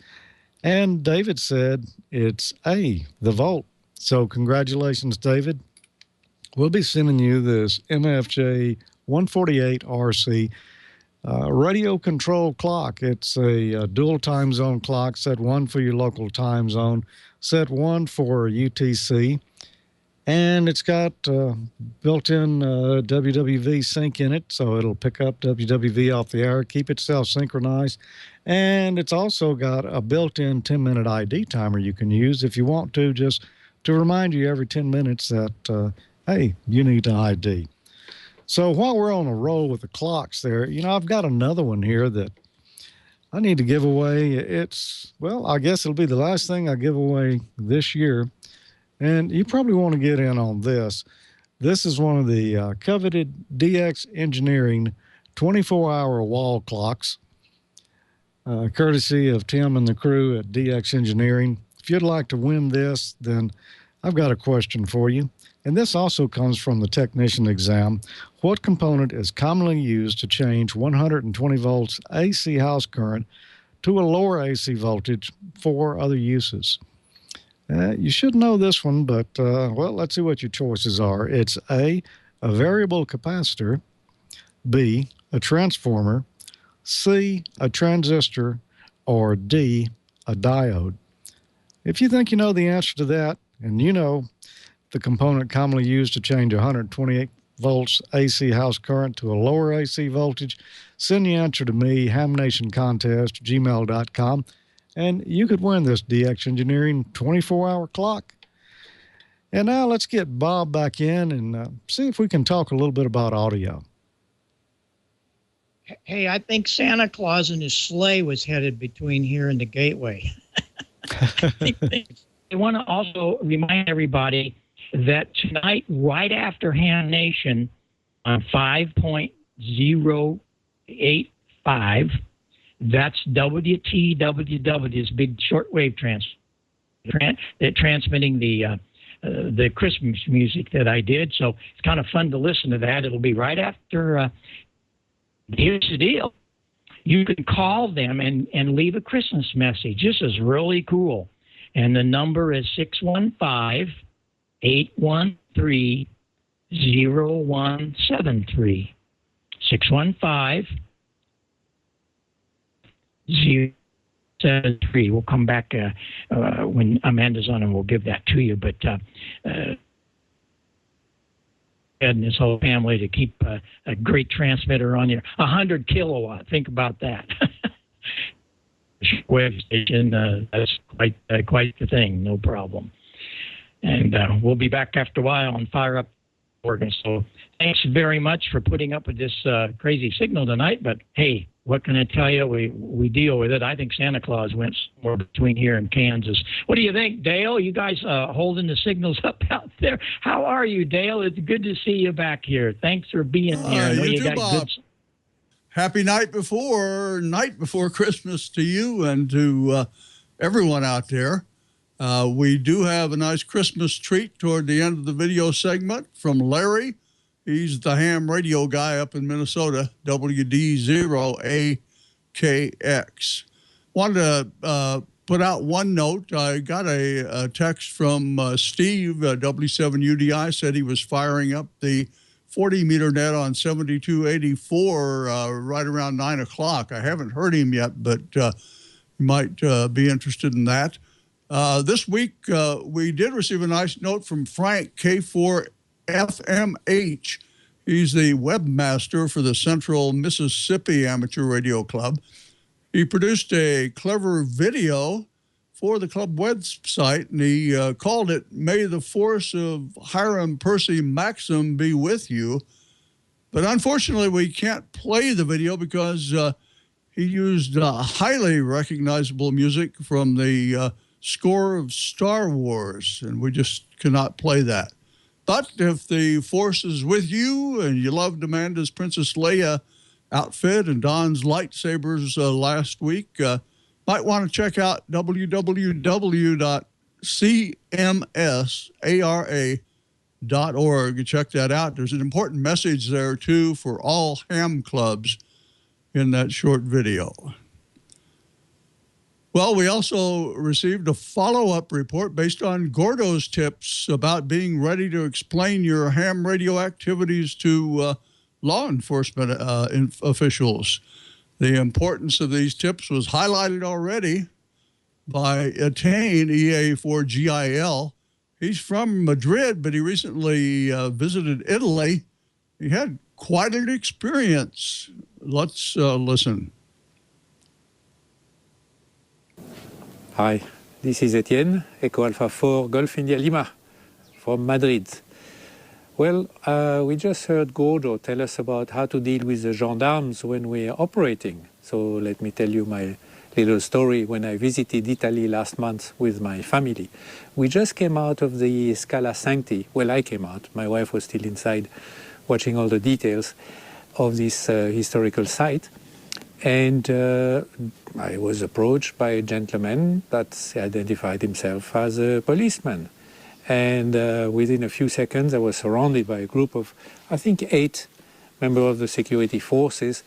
And David said it's A, the volt. So congratulations, David. We'll be sending you this MFJ 148RC radio control clock. It's a dual time zone clock. Set one for your local time zone, set one for UTC. And it's got built-in WWV sync in it, so it'll pick up WWV off the air, keep itself synchronized. And it's also got a built-in 10-minute ID timer you can use if you want to, just to remind you every 10 minutes that, hey, you need an ID. So while we're on a roll with the clocks there, I've got another one here that I need to give away. I guess it'll be the last thing I give away this year. And you probably want to get in on this. This is one of the coveted DX Engineering 24-hour wall clocks, courtesy of Tim and the crew at DX Engineering. If you'd like to win this, then I've got a question for you, and this also comes from the technician exam. What component is commonly used to change 120 volts AC house current to a lower AC voltage for other uses? You should know this one, but, well, let's see what your choices are. It's A, a variable capacitor, B, a transformer, C, a transistor, or D, a diode. If you think you know the answer to that, and you know the component commonly used to change 128 volts AC house current to a lower AC voltage, send the answer to me, hamnationcontest@gmail.com, and you could win this DX Engineering 24-hour clock. And now let's get Bob back in and see if we can talk a little bit about audio. Hey, I think Santa Claus and his sleigh was headed between here and the Gateway. I want to also remind everybody that tonight, right after Ham Nation on 5.085, that's WTWW's big shortwave transmitting the Christmas music that I did. So it's kind of fun to listen to that. It'll be right after. Here's the deal. You can call them and leave a Christmas message. This is really cool. And the number is 615-813-0173. 615-073. We'll come back when Amanda's on and we'll give that to you. But and his whole family to keep a great transmitter on there. 100 kilowatt. Think about that. Wave station. That's quite the thing. No problem. And we'll be back after a while on Fire Up Oregon. So thanks very much for putting up with this crazy signal tonight. But hey, what can I tell you? We deal with it. I think Santa Claus went somewhere between here and Kansas. What do you think, Dale? You guys holding the signals up out there? How are you, Dale? It's good to see you back here. Thanks for being here. You too, Bob. Happy night before Christmas to you and to everyone out there. We do have a nice Christmas treat toward the end of the video segment from Larry. He's the ham radio guy up in Minnesota, WD0AKX. Wanted to put out one note. I got a text from Steve, W7UDI, said he was firing up the 40-meter net on 7284 right around 9 o'clock. I haven't heard him yet, but you might be interested in that. This week, we did receive a nice note from Frank, K4FMH. He's the webmaster for the Central Mississippi Amateur Radio Club. He produced a clever video for the club website, and he called it, "May the Force of Hiram Percy Maxim Be With You." But unfortunately, we can't play the video because he used highly recognizable music from the score of Star Wars, and we just cannot play that. But if the Force is with you and you loved Amanda's Princess Leia outfit and Don's lightsabers last week, might want to check out www.cmsara.org. Check that out. There's an important message there, too, for all ham clubs in that short video. Well, we also received a follow-up report based on Gordo's tips about being ready to explain your ham radio activities to law enforcement officials. The importance of these tips was highlighted already by Attain EA4GIL. He's from Madrid, but he recently visited Italy. He had quite an experience. Let's listen. Hi, this is Etienne, Echo Alpha 4 Golf India Lima from Madrid. Well, we just heard Gordo tell us about how to deal with the gendarmes when we're operating. So let me tell you my little story when I visited Italy last month with my family. We just came out of the Scala Sancti. Well, I came out. My wife was still inside watching all the details of this historical site. And I was approached by a gentleman that identified himself as a policeman. And within a few seconds, I was surrounded by a group of, I think, 8 members of the security forces,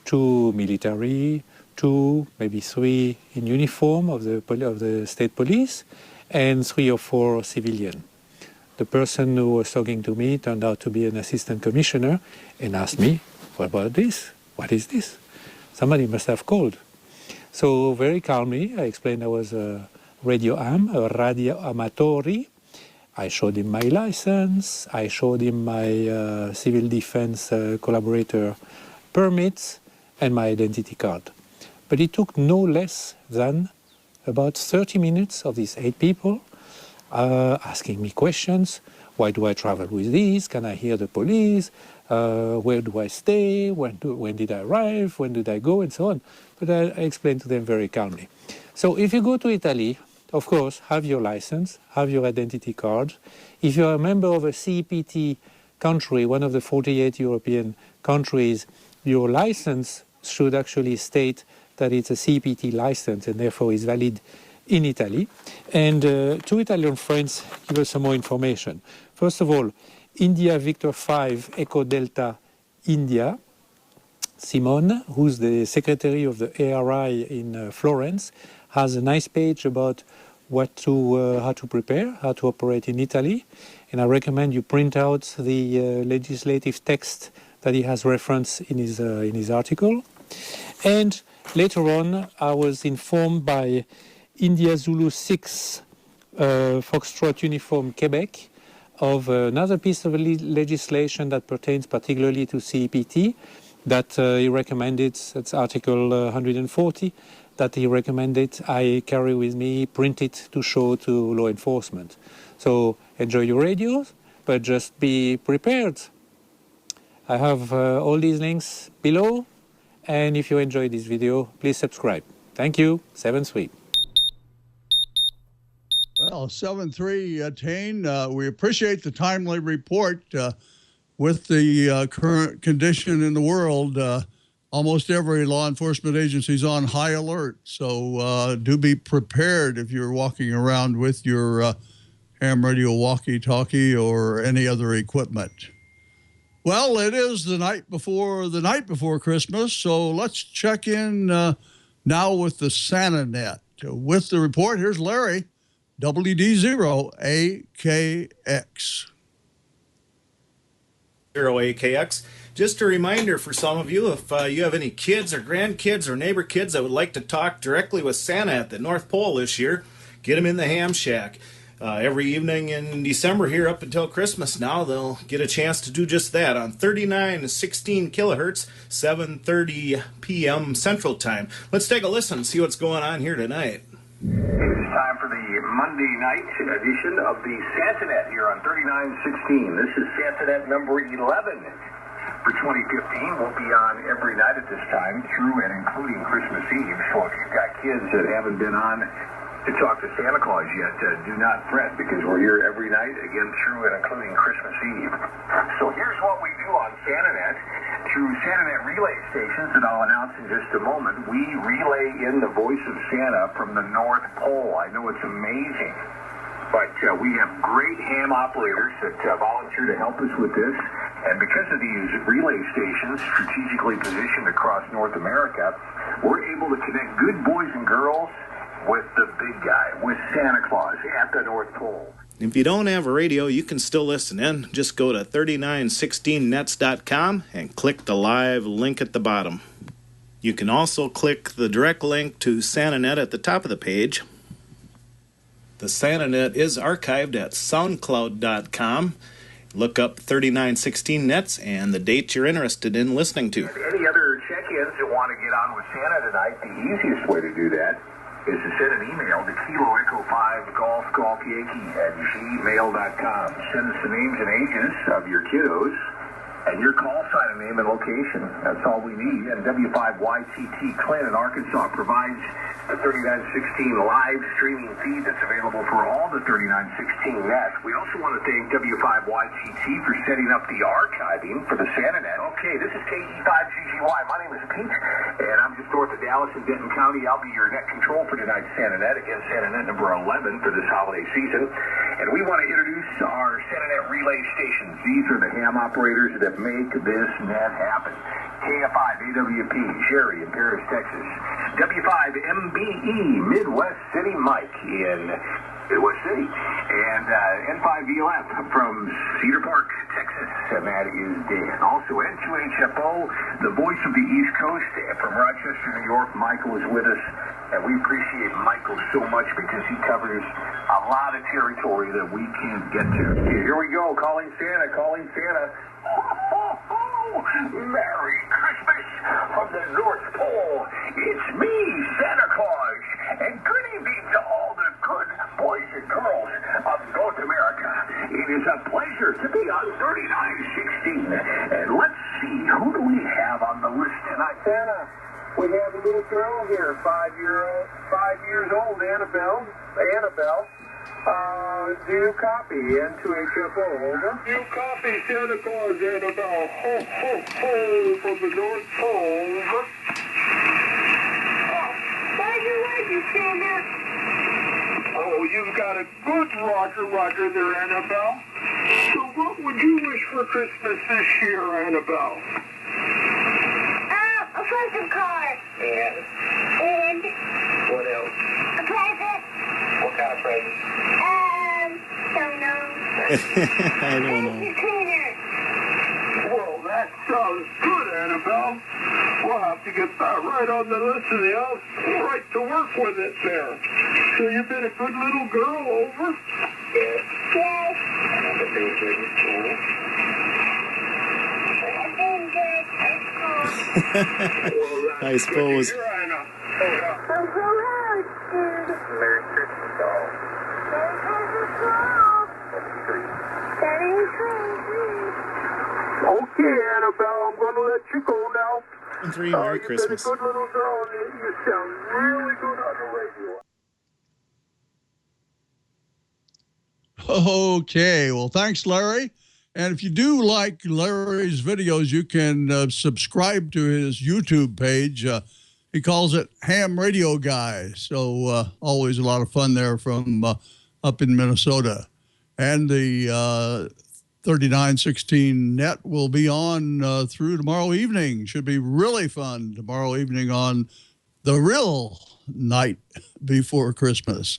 2 military, 2, maybe 3 in uniform of the state police, and 3 or 4 civilian. The person who was talking to me turned out to be an assistant commissioner and asked me, what about this? What is this? Somebody must have called. So very calmly, I explained I was a radio amatori. I showed him my license. I showed him my civil defense collaborator permits and my identity card. But it took no less than about 30 minutes of these 8 people asking me questions. Why do I travel with these? Can I hear the police? Where do I stay? When did I arrive? When did I go? And so on. But I explained to them very calmly. So if you go to Italy, of course, have your license, have your identity card. If you're a member of a CPT country, one of the 48 European countries, your license should actually state that it's a CPT license and therefore is valid in Italy. And 2 Italian friends give us some more information. First of all, India Victor 5 Echo Delta India, Simone, who's the secretary of the ARI in Florence, has a nice page about how to prepare, how to operate in Italy. And I recommend you print out the legislative text that he has referenced in his article. And later on, I was informed by India Zulu 6 Foxtrot Uniform Quebec of another piece of legislation that pertains particularly to CPT that he recommended, that's Article 140, that he recommended I carry with me, print it to show to law enforcement. So enjoy your radios, but just be prepared. I have all these links below, and if you enjoyed this video, please subscribe. Thank you. 7-3. Well, 7-3, Tane. We appreciate the timely report. With the current condition in the world, almost every law enforcement agency is on high alert. So do be prepared if you're walking around with your ham radio walkie-talkie or any other equipment. Well, it is the night before Christmas, so let's check in now with the SantaNet. With the report, here's Larry, WD0AKX. 0AKX. Just a reminder for some of you, if you have any kids or grandkids or neighbor kids that would like to talk directly with Santa at the North Pole this year, get them in the Ham Shack. Every evening in December here up until Christmas now, they'll get a chance to do just that on 3916 kilohertz, 7:30 p.m. Central Time. Let's take a listen and see what's going on here tonight. It's time for the Monday night edition of the SantaNet here on 3916. This is SantaNet number 11 for 2015. We'll be on every night at this time through and including Christmas Eve. So if you've got kids that haven't been on to talk to Santa Claus yet, do not fret, because we're here every night, again, through and including Christmas Eve. So here's what we do on SantaNet. Through SantaNet relay stations that I'll announce in just a moment, we relay in the voice of Santa from the North Pole. I know it's amazing, but we have great ham operators that volunteer to help us with this. And because of these relay stations strategically positioned across North America, we're able to connect good boys and girls with the big guy, with Santa Claus at the North Pole. If you don't have a radio, you can still listen in. Just go to 3916nets.com and click the live link at the bottom. You can also click the direct link to SantaNet at the top of the page. The SantaNet is archived at soundcloud.com. Look up 3916nets and the date you're interested in listening to. Any other check-ins that want to get on with Santa tonight, the easiest way to do that is to send an email to Kilo Echo 5 Golf Yankee at gmail.com. Send us the names and ages of your kiddos and your call sign and name and location. That's all we need. And W5YTT Clint in Arkansas provides the 3916 live streaming feed that's available for all the 3916 nets. We also want to thank W5YTT for setting up the archiving for the SantaNet. Okay, this is KE5GGY. My name is Pete, and I'm just north of Dallas in Denton County. I'll be your net control for tonight's SantaNet. Again, SantaNet number 11 for this holiday season. And we want to introduce our SantaNet relay stations. These are the ham operators that make this net happen. KF5 AWP, Sherry in Paris, Texas. W5 MBE, Midwest City Mike in Midwest City. And N5 VLF from Cedar Park, Texas. And that is Dan. Also N2HFO, the voice of the East Coast. And from Rochester, New York, Michael is with us. And we appreciate Michael so much because he covers a lot of territory that we can't get to. Here we go. Calling Santa, calling Santa. Merry Christmas from the North Pole. It's me, Santa Claus. And good evening to all the good boys and girls of North America. It is a pleasure to be on 3916. And let's see, who do we have on the list tonight? Santa, we have a little girl here, 5 years old, Annabelle. Do you copy N2HFO, over? You copy Santa Claus, Annabelle. Ho, ho, ho, from the North Pole, over. Oh, by the way, you Santa. Oh, you've got a good roger there, Annabelle. So what would you wish for Christmas this year, Annabelle? A present card. And? What else? A present. What kind of present? Don't know. I don't know. Well, that sounds good, Annabelle. We'll have to get that right on the list of the house. Right to work with it there. So you've been a good little girl, over? Yes. Yes. I've been doing good in school. I've been good at school. I suppose. Merry Christmas, all. Merry Christmas, all. Okay, Annabelle, I'm going to let you go now. 3, Merry Christmas. You've been a good little girl, and you sound really good on the radio. Okay, well, thanks, Larry. And if you do like Larry's videos, you can subscribe to his YouTube page. He calls it Ham Radio Guy. So always a lot of fun there from up in Minnesota. And the 3916 net will be on through tomorrow evening. Should be really fun tomorrow evening on the real night before Christmas.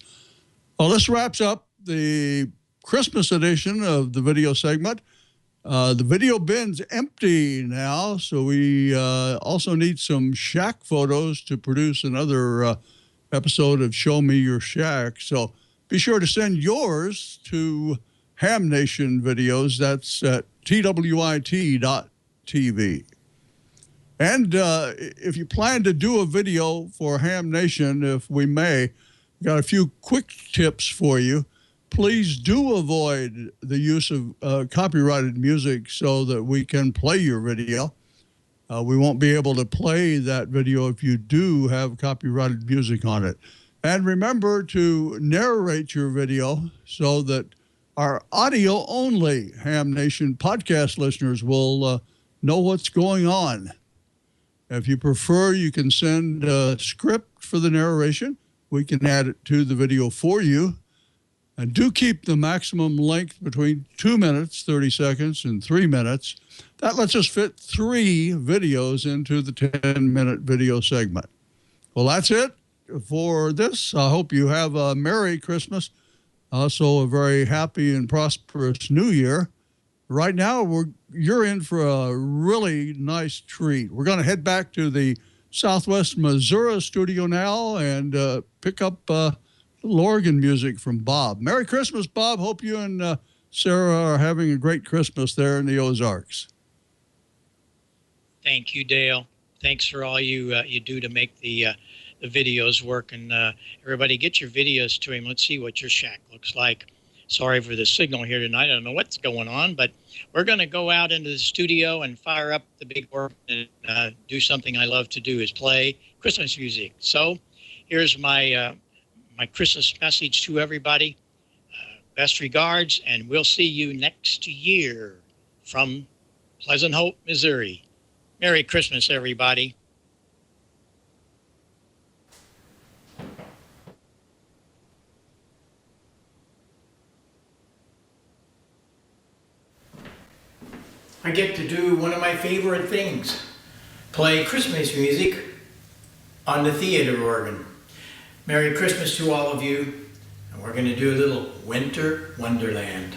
Well, this wraps up the Christmas edition of the video segment. The video bin's empty now, so we also need some shack photos to produce another episode of Show Me Your Shack. So be sure to send yours to Ham Nation Videos. That's at twit.tv. And if you plan to do a video for Ham Nation, if we may, got a few quick tips for you. Please do avoid the use of copyrighted music so that we can play your video. We won't be able to play that video if you do have copyrighted music on it. And remember to narrate your video so that our audio-only Ham Nation podcast listeners will know what's going on. If you prefer, you can send a script for the narration. We can add it to the video for you. And do keep the maximum length between 2 minutes, 30 seconds, and 3 minutes. That lets us fit 3 videos into the 10-minute video segment. Well, that's it for this. I hope you have a Merry Christmas. Also, a very happy and prosperous New Year. Right now, you're in for a really nice treat. We're going to head back to the Southwest Missouri studio now and pick up organ music from Bob. Merry Christmas, Bob. Hope you and Sarah are having a great Christmas there in the Ozarks. Thank you, Dale. Thanks for all you do to make the videos work. And everybody, get your videos to him. Let's see what your shack looks like. Sorry for the signal here tonight. I don't know what's going on, but we're going to go out into the studio and fire up the big organ and do something I love to do, is play Christmas music. So here's my Christmas message to everybody. Best regards, and we'll see you next year from Pleasant Hope, Missouri. Merry Christmas, everybody. I get to do one of my favorite things, play Christmas music on the theater organ. Merry Christmas to all of you, and we're going to do a little Winter Wonderland.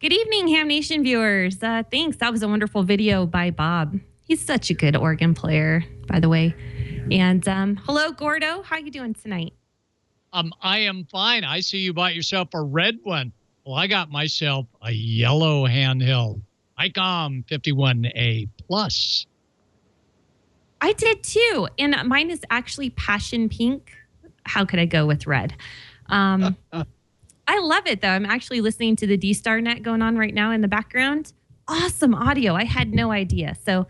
Good evening, Ham Nation viewers. Thanks. That was a wonderful video by Bob. He's such a good organ player, by the way. And hello, Gordo. How you doing tonight? I am fine. I see you bought yourself a red one. Well, I got myself a yellow handheld ICOM 51A Plus. I did too. And mine is actually passion pink. How could I go with red? I love it, though. I'm actually listening to the D-Star net going on right now in the background. Awesome audio. I had no idea. So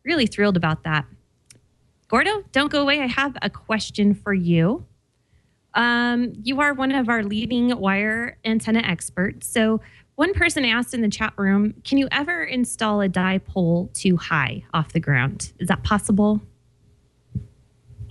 really thrilled about that. Gordo, don't go away. I have a question for you. You are one of our leading wire antenna experts. So one person asked in the chat room, can you ever install a dipole too high off the ground? Is that possible?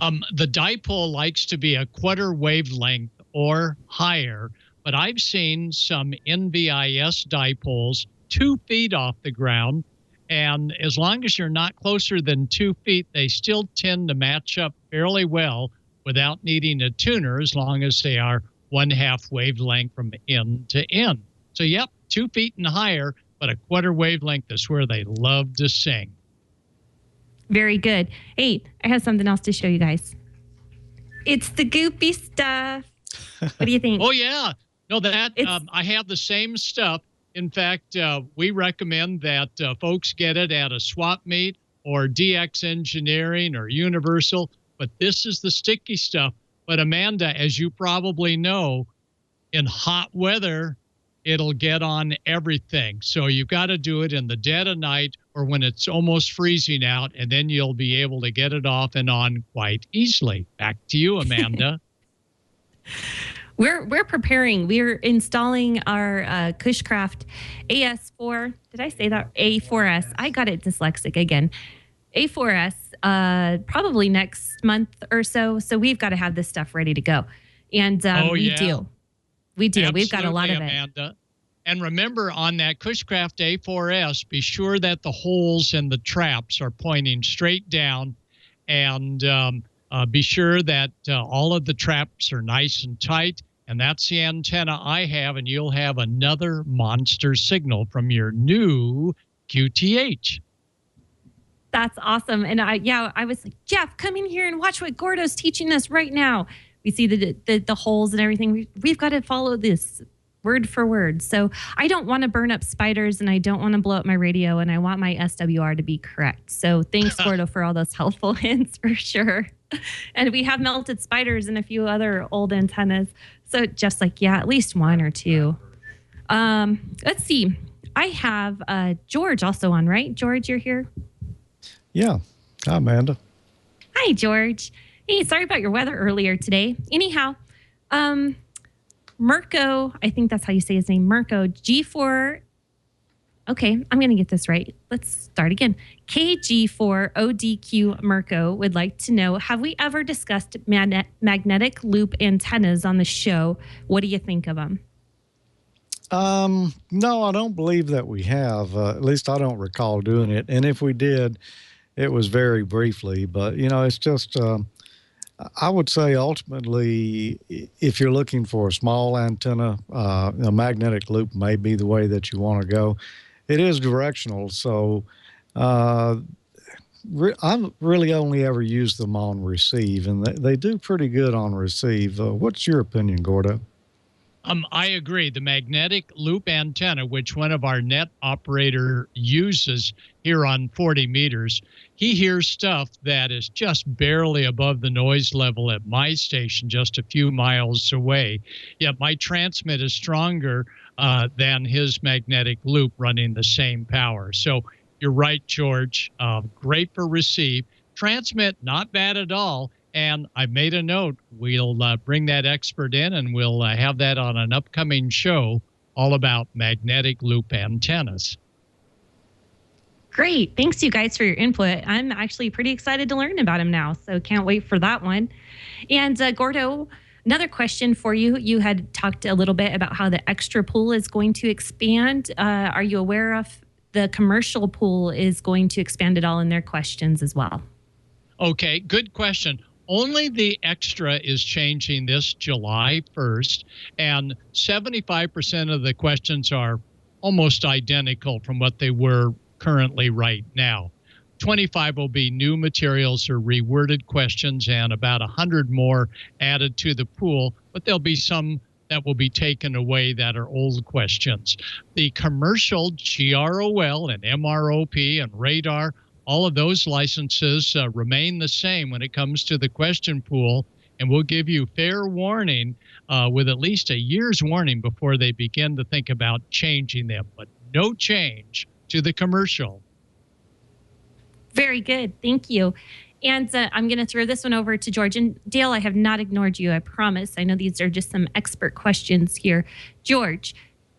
The dipole likes to be a quarter wavelength or higher, but I've seen some NVIS dipoles 2 feet off the ground, and as long as you're not closer than 2 feet, they still tend to match up fairly well without needing a tuner, as long as they are 1/2 wavelength from end to end. So, yep, 2 feet and higher, but a quarter wavelength is where they love to sing. Very good. Hey, I have something else to show you guys. It's the goopy stuff. What do you think? Oh, yeah. No, that I have the same stuff. In fact, we recommend that folks get it at a swap meet or DX Engineering or Universal. But this is the sticky stuff. But Amanda, as you probably know, in hot weather, it'll get on everything. So you've got to do it in the dead of night or when it's almost freezing out, and then you'll be able to get it off and on quite easily. Back to you, Amanda. We're preparing. We're installing our Cushcraft AS4. Did I say that? A4S. I got it dyslexic again. A4S probably next month or so. So we've got to have this stuff ready to go. And we do. Absolutely, we've got a lot of Amanda. And remember, on that Cushcraft A4S, be sure that the holes in the traps are pointing straight down, and be sure that all of the traps are nice and tight. And that's the antenna I have, and you'll have another monster signal from your new QTH. That's awesome. And I was like, Jeff, come in here and watch what Gordo's teaching us right now. We see the holes and everything. We've got to follow this word for word. So I don't want to burn up spiders, and I don't want to blow up my radio, and I want my SWR to be correct. So thanks, Gordo, for all those helpful hints for sure. And we have melted spiders and a few other old antennas. So Jeff's like, yeah, at least one or two. Let's see. I have George also on, right? George, you're here? Yeah. Hi, Amanda. Hi, George. Hey, sorry about your weather earlier today. Anyhow, Mirko, I think that's how you say his name, Mirko, G4. Okay, I'm going to get this right. Let's start again. KG4ODQ Mirko would like to know, have we ever discussed magnetic loop antennas on the show? What do you think of them? No, I don't believe that we have. At least I don't recall doing it. And if we did, it was very briefly. But, it's just, I would say ultimately, if you're looking for a small antenna, a magnetic loop may be the way that you want to go. It is directional, so I've really only ever used them on receive, and they do pretty good on receive. What's your opinion, Gordo? I agree. The magnetic loop antenna, which one of our net operator uses here on 40 meters, he hears stuff that is just barely above the noise level at my station, just a few miles away. Yet my transmit is stronger than his magnetic loop running the same power. So you're right, George. Great for receive. Transmit, not bad at all. And I made a note. We'll bring that expert in, and we'll have that on an upcoming show all about magnetic loop antennas. Great. Thanks, you guys, for your input. I'm actually pretty excited to learn about him now, so can't wait for that one. And Gordo, another question for you. You had talked a little bit about how the extra pool is going to expand. Are you aware of the commercial pool is going to expand at all in their questions as well? Okay, good question. Only the extra is changing this July 1st, and 75% of the questions are almost identical from what they were currently right now. 25 will be new materials or reworded questions, and about 100 more added to the pool, but there'll be some that will be taken away that are old questions. The commercial GROL and MROP and radar, all of those licenses remain the same when it comes to the question pool, and we'll give you fair warning with at least a year's warning before they begin to think about changing them, but no change to the commercial. Very good. Thank you. And I'm going to throw this one over to George. And Dale, I have not ignored you, I promise. I know these are just some expert questions here. George,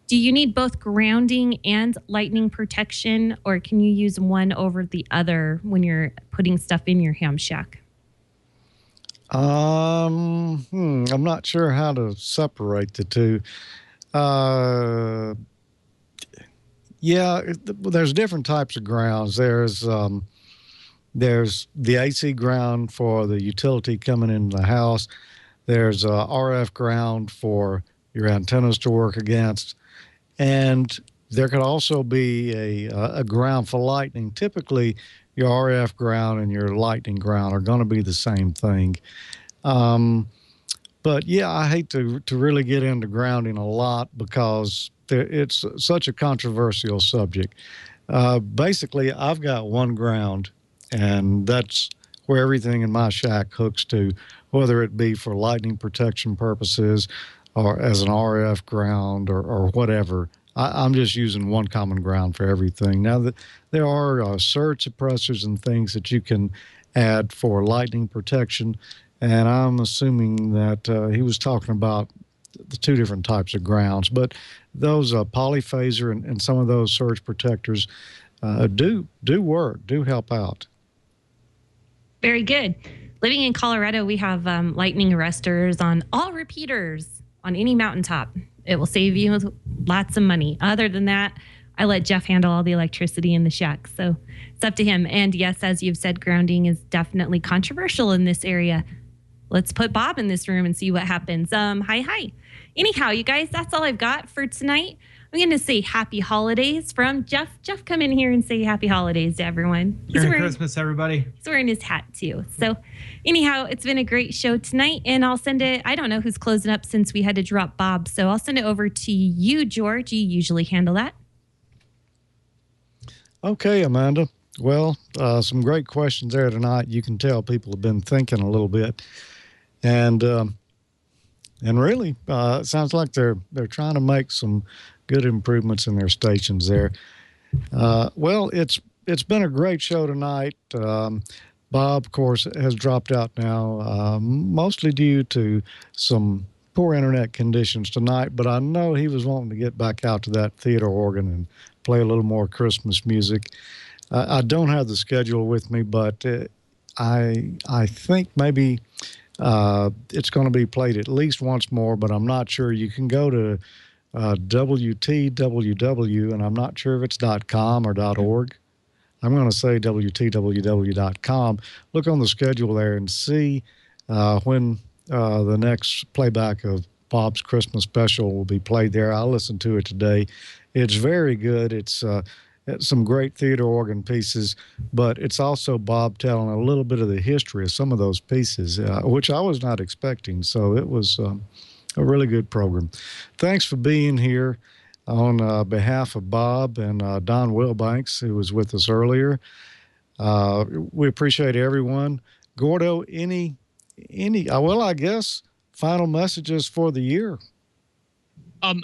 do you need both grounding and lightning protection, or can you use one over the other when you're putting stuff in your ham shack? I'm not sure how to separate the two. Yeah, there's different types of grounds. There's the AC ground for the utility coming into the house. There's a RF ground for your antennas to work against. And there could also be a ground for lightning. Typically, your RF ground and your lightning ground are going to be the same thing. But yeah, I hate to really get into grounding a lot because it's such a controversial subject. Basically, I've got one ground, and that's where everything in my shack hooks to, whether it be for lightning protection purposes or as an RF ground or whatever. I'm just using one common ground for everything. Now, there are surge suppressors and things that you can add for lightning protection, and I'm assuming that he was talking about the two different types of grounds. But those polyphaser and some of those surge protectors do work, do help out. Very good. Living in Colorado, we have lightning arresters on all repeaters on any mountaintop. It will save you lots of money. Other than that, I let Jeff handle all the electricity in the shack. So it's up to him. And yes, as you've said, grounding is definitely controversial in this area. Let's put Bob in this room and see what happens. Hi. Anyhow, you guys, that's all I've got for tonight. I'm going to say happy holidays from Jeff. Jeff, come in here and say happy holidays to everyone. Merry Christmas, everybody. He's wearing his hat, too. So anyhow, it's been a great show tonight, and I'll send it. I don't know who's closing up since we had to drop Bob, so I'll send it over to you, George. You usually handle that. Okay, Amanda. Well, some great questions there tonight. You can tell people have been thinking a little bit, and really, it sounds like they're trying to make some good improvements in their stations there. Well, it's been a great show tonight. Bob, of course, has dropped out now, mostly due to some poor internet conditions tonight, but I know he was wanting to get back out to that theater organ and play a little more Christmas music. I don't have the schedule with me, but I think maybe it's going to be played at least once more, but I'm not sure. You can go to WTWW, and I'm not sure if it's .com or .org. I'm going to say WTWW.com. Look on the schedule there and see when the next playback of Bob's Christmas special will be played there. I listened to it today. It's very good. It's some great theater organ pieces, but it's also Bob telling a little bit of the history of some of those pieces, which I was not expecting. So it was a really good program. Thanks for being here on behalf of Bob and Don Wilbanks, who was with us earlier. We appreciate everyone. Gordo, any well, I guess, final messages for the year?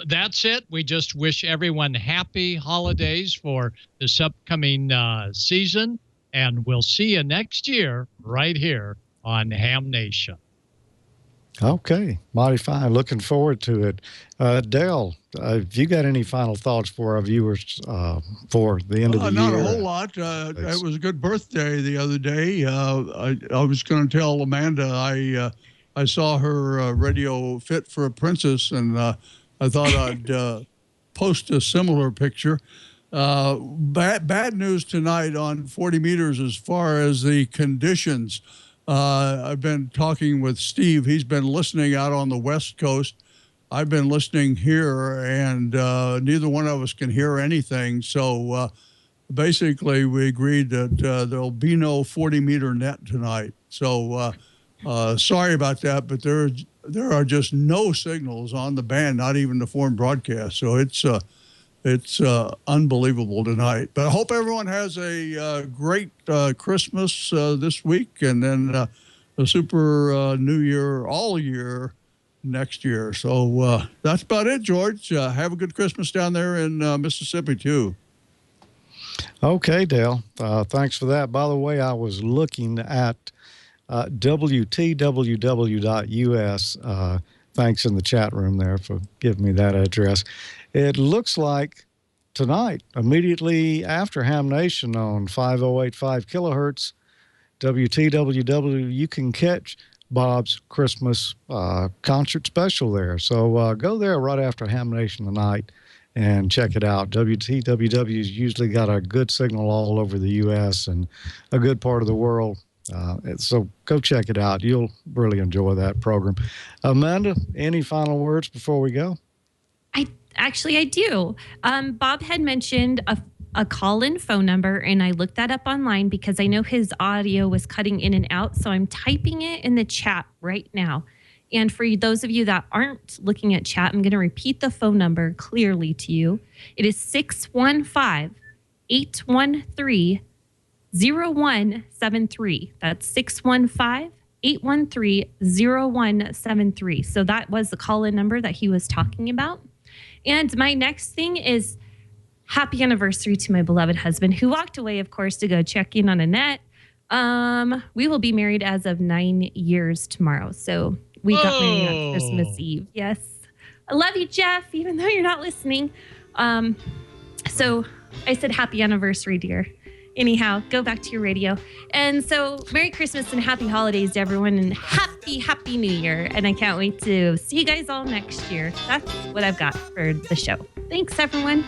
That's it. We just wish everyone happy holidays for this upcoming season, and we'll see you next year right here on Ham Nation. Okay, mighty fine. Looking forward to it. Dale, have you got any final thoughts for our viewers for the end of the year? Not a whole lot. It was a good birthday the other day. I was going to tell Amanda I saw her radio Fit for a Princess, and I thought I'd post a similar picture. Bad news tonight on 40 meters as far as the conditions. I've been talking with Steve. He's been listening out on the West Coast. I've been listening here, and neither one of us can hear anything. So basically, we agreed that there'll be no 40-meter net tonight. So sorry about that, but there are just no signals on the band, not even the foreign broadcast. So it's unbelievable tonight. But I hope everyone has a great Christmas this week, and then a super New Year all year next year. So that's about it, George. Have a good Christmas down there in Mississippi, too. Okay, Dale. Thanks for that. By the way, I was looking at WTWW.us. Thanks in the chat room there for giving me that address. It looks like tonight, immediately after Ham Nation on 5085 kilohertz, WTWW, you can catch Bob's Christmas concert special there. So go there right after Ham Nation tonight and check it out. WTWW's usually got a good signal all over the U.S. and a good part of the world. So go check it out. You'll really enjoy that program. Amanda, any final words before we go? I do. Bob had mentioned a call-in phone number, and I looked that up online because I know his audio was cutting in and out. So I'm typing it in the chat right now. And for those of you that aren't looking at chat, I'm going to repeat the phone number clearly to you. It is 615-813-0173. That's 615-813-0173. So that was the call-in number that he was talking about. And my next thing is happy anniversary to my beloved husband, who walked away, of course, to go check in on Annette. We will be married as of 9 years tomorrow. So we got married on Christmas Eve. Yes. I love you, Jeff, even though you're not listening. So I said happy anniversary, dear. Anyhow, go back to your radio. And so Merry Christmas and happy holidays to everyone, and happy New Year. And I can't wait to see you guys all next year. That's what I've got for the show. Thanks, everyone.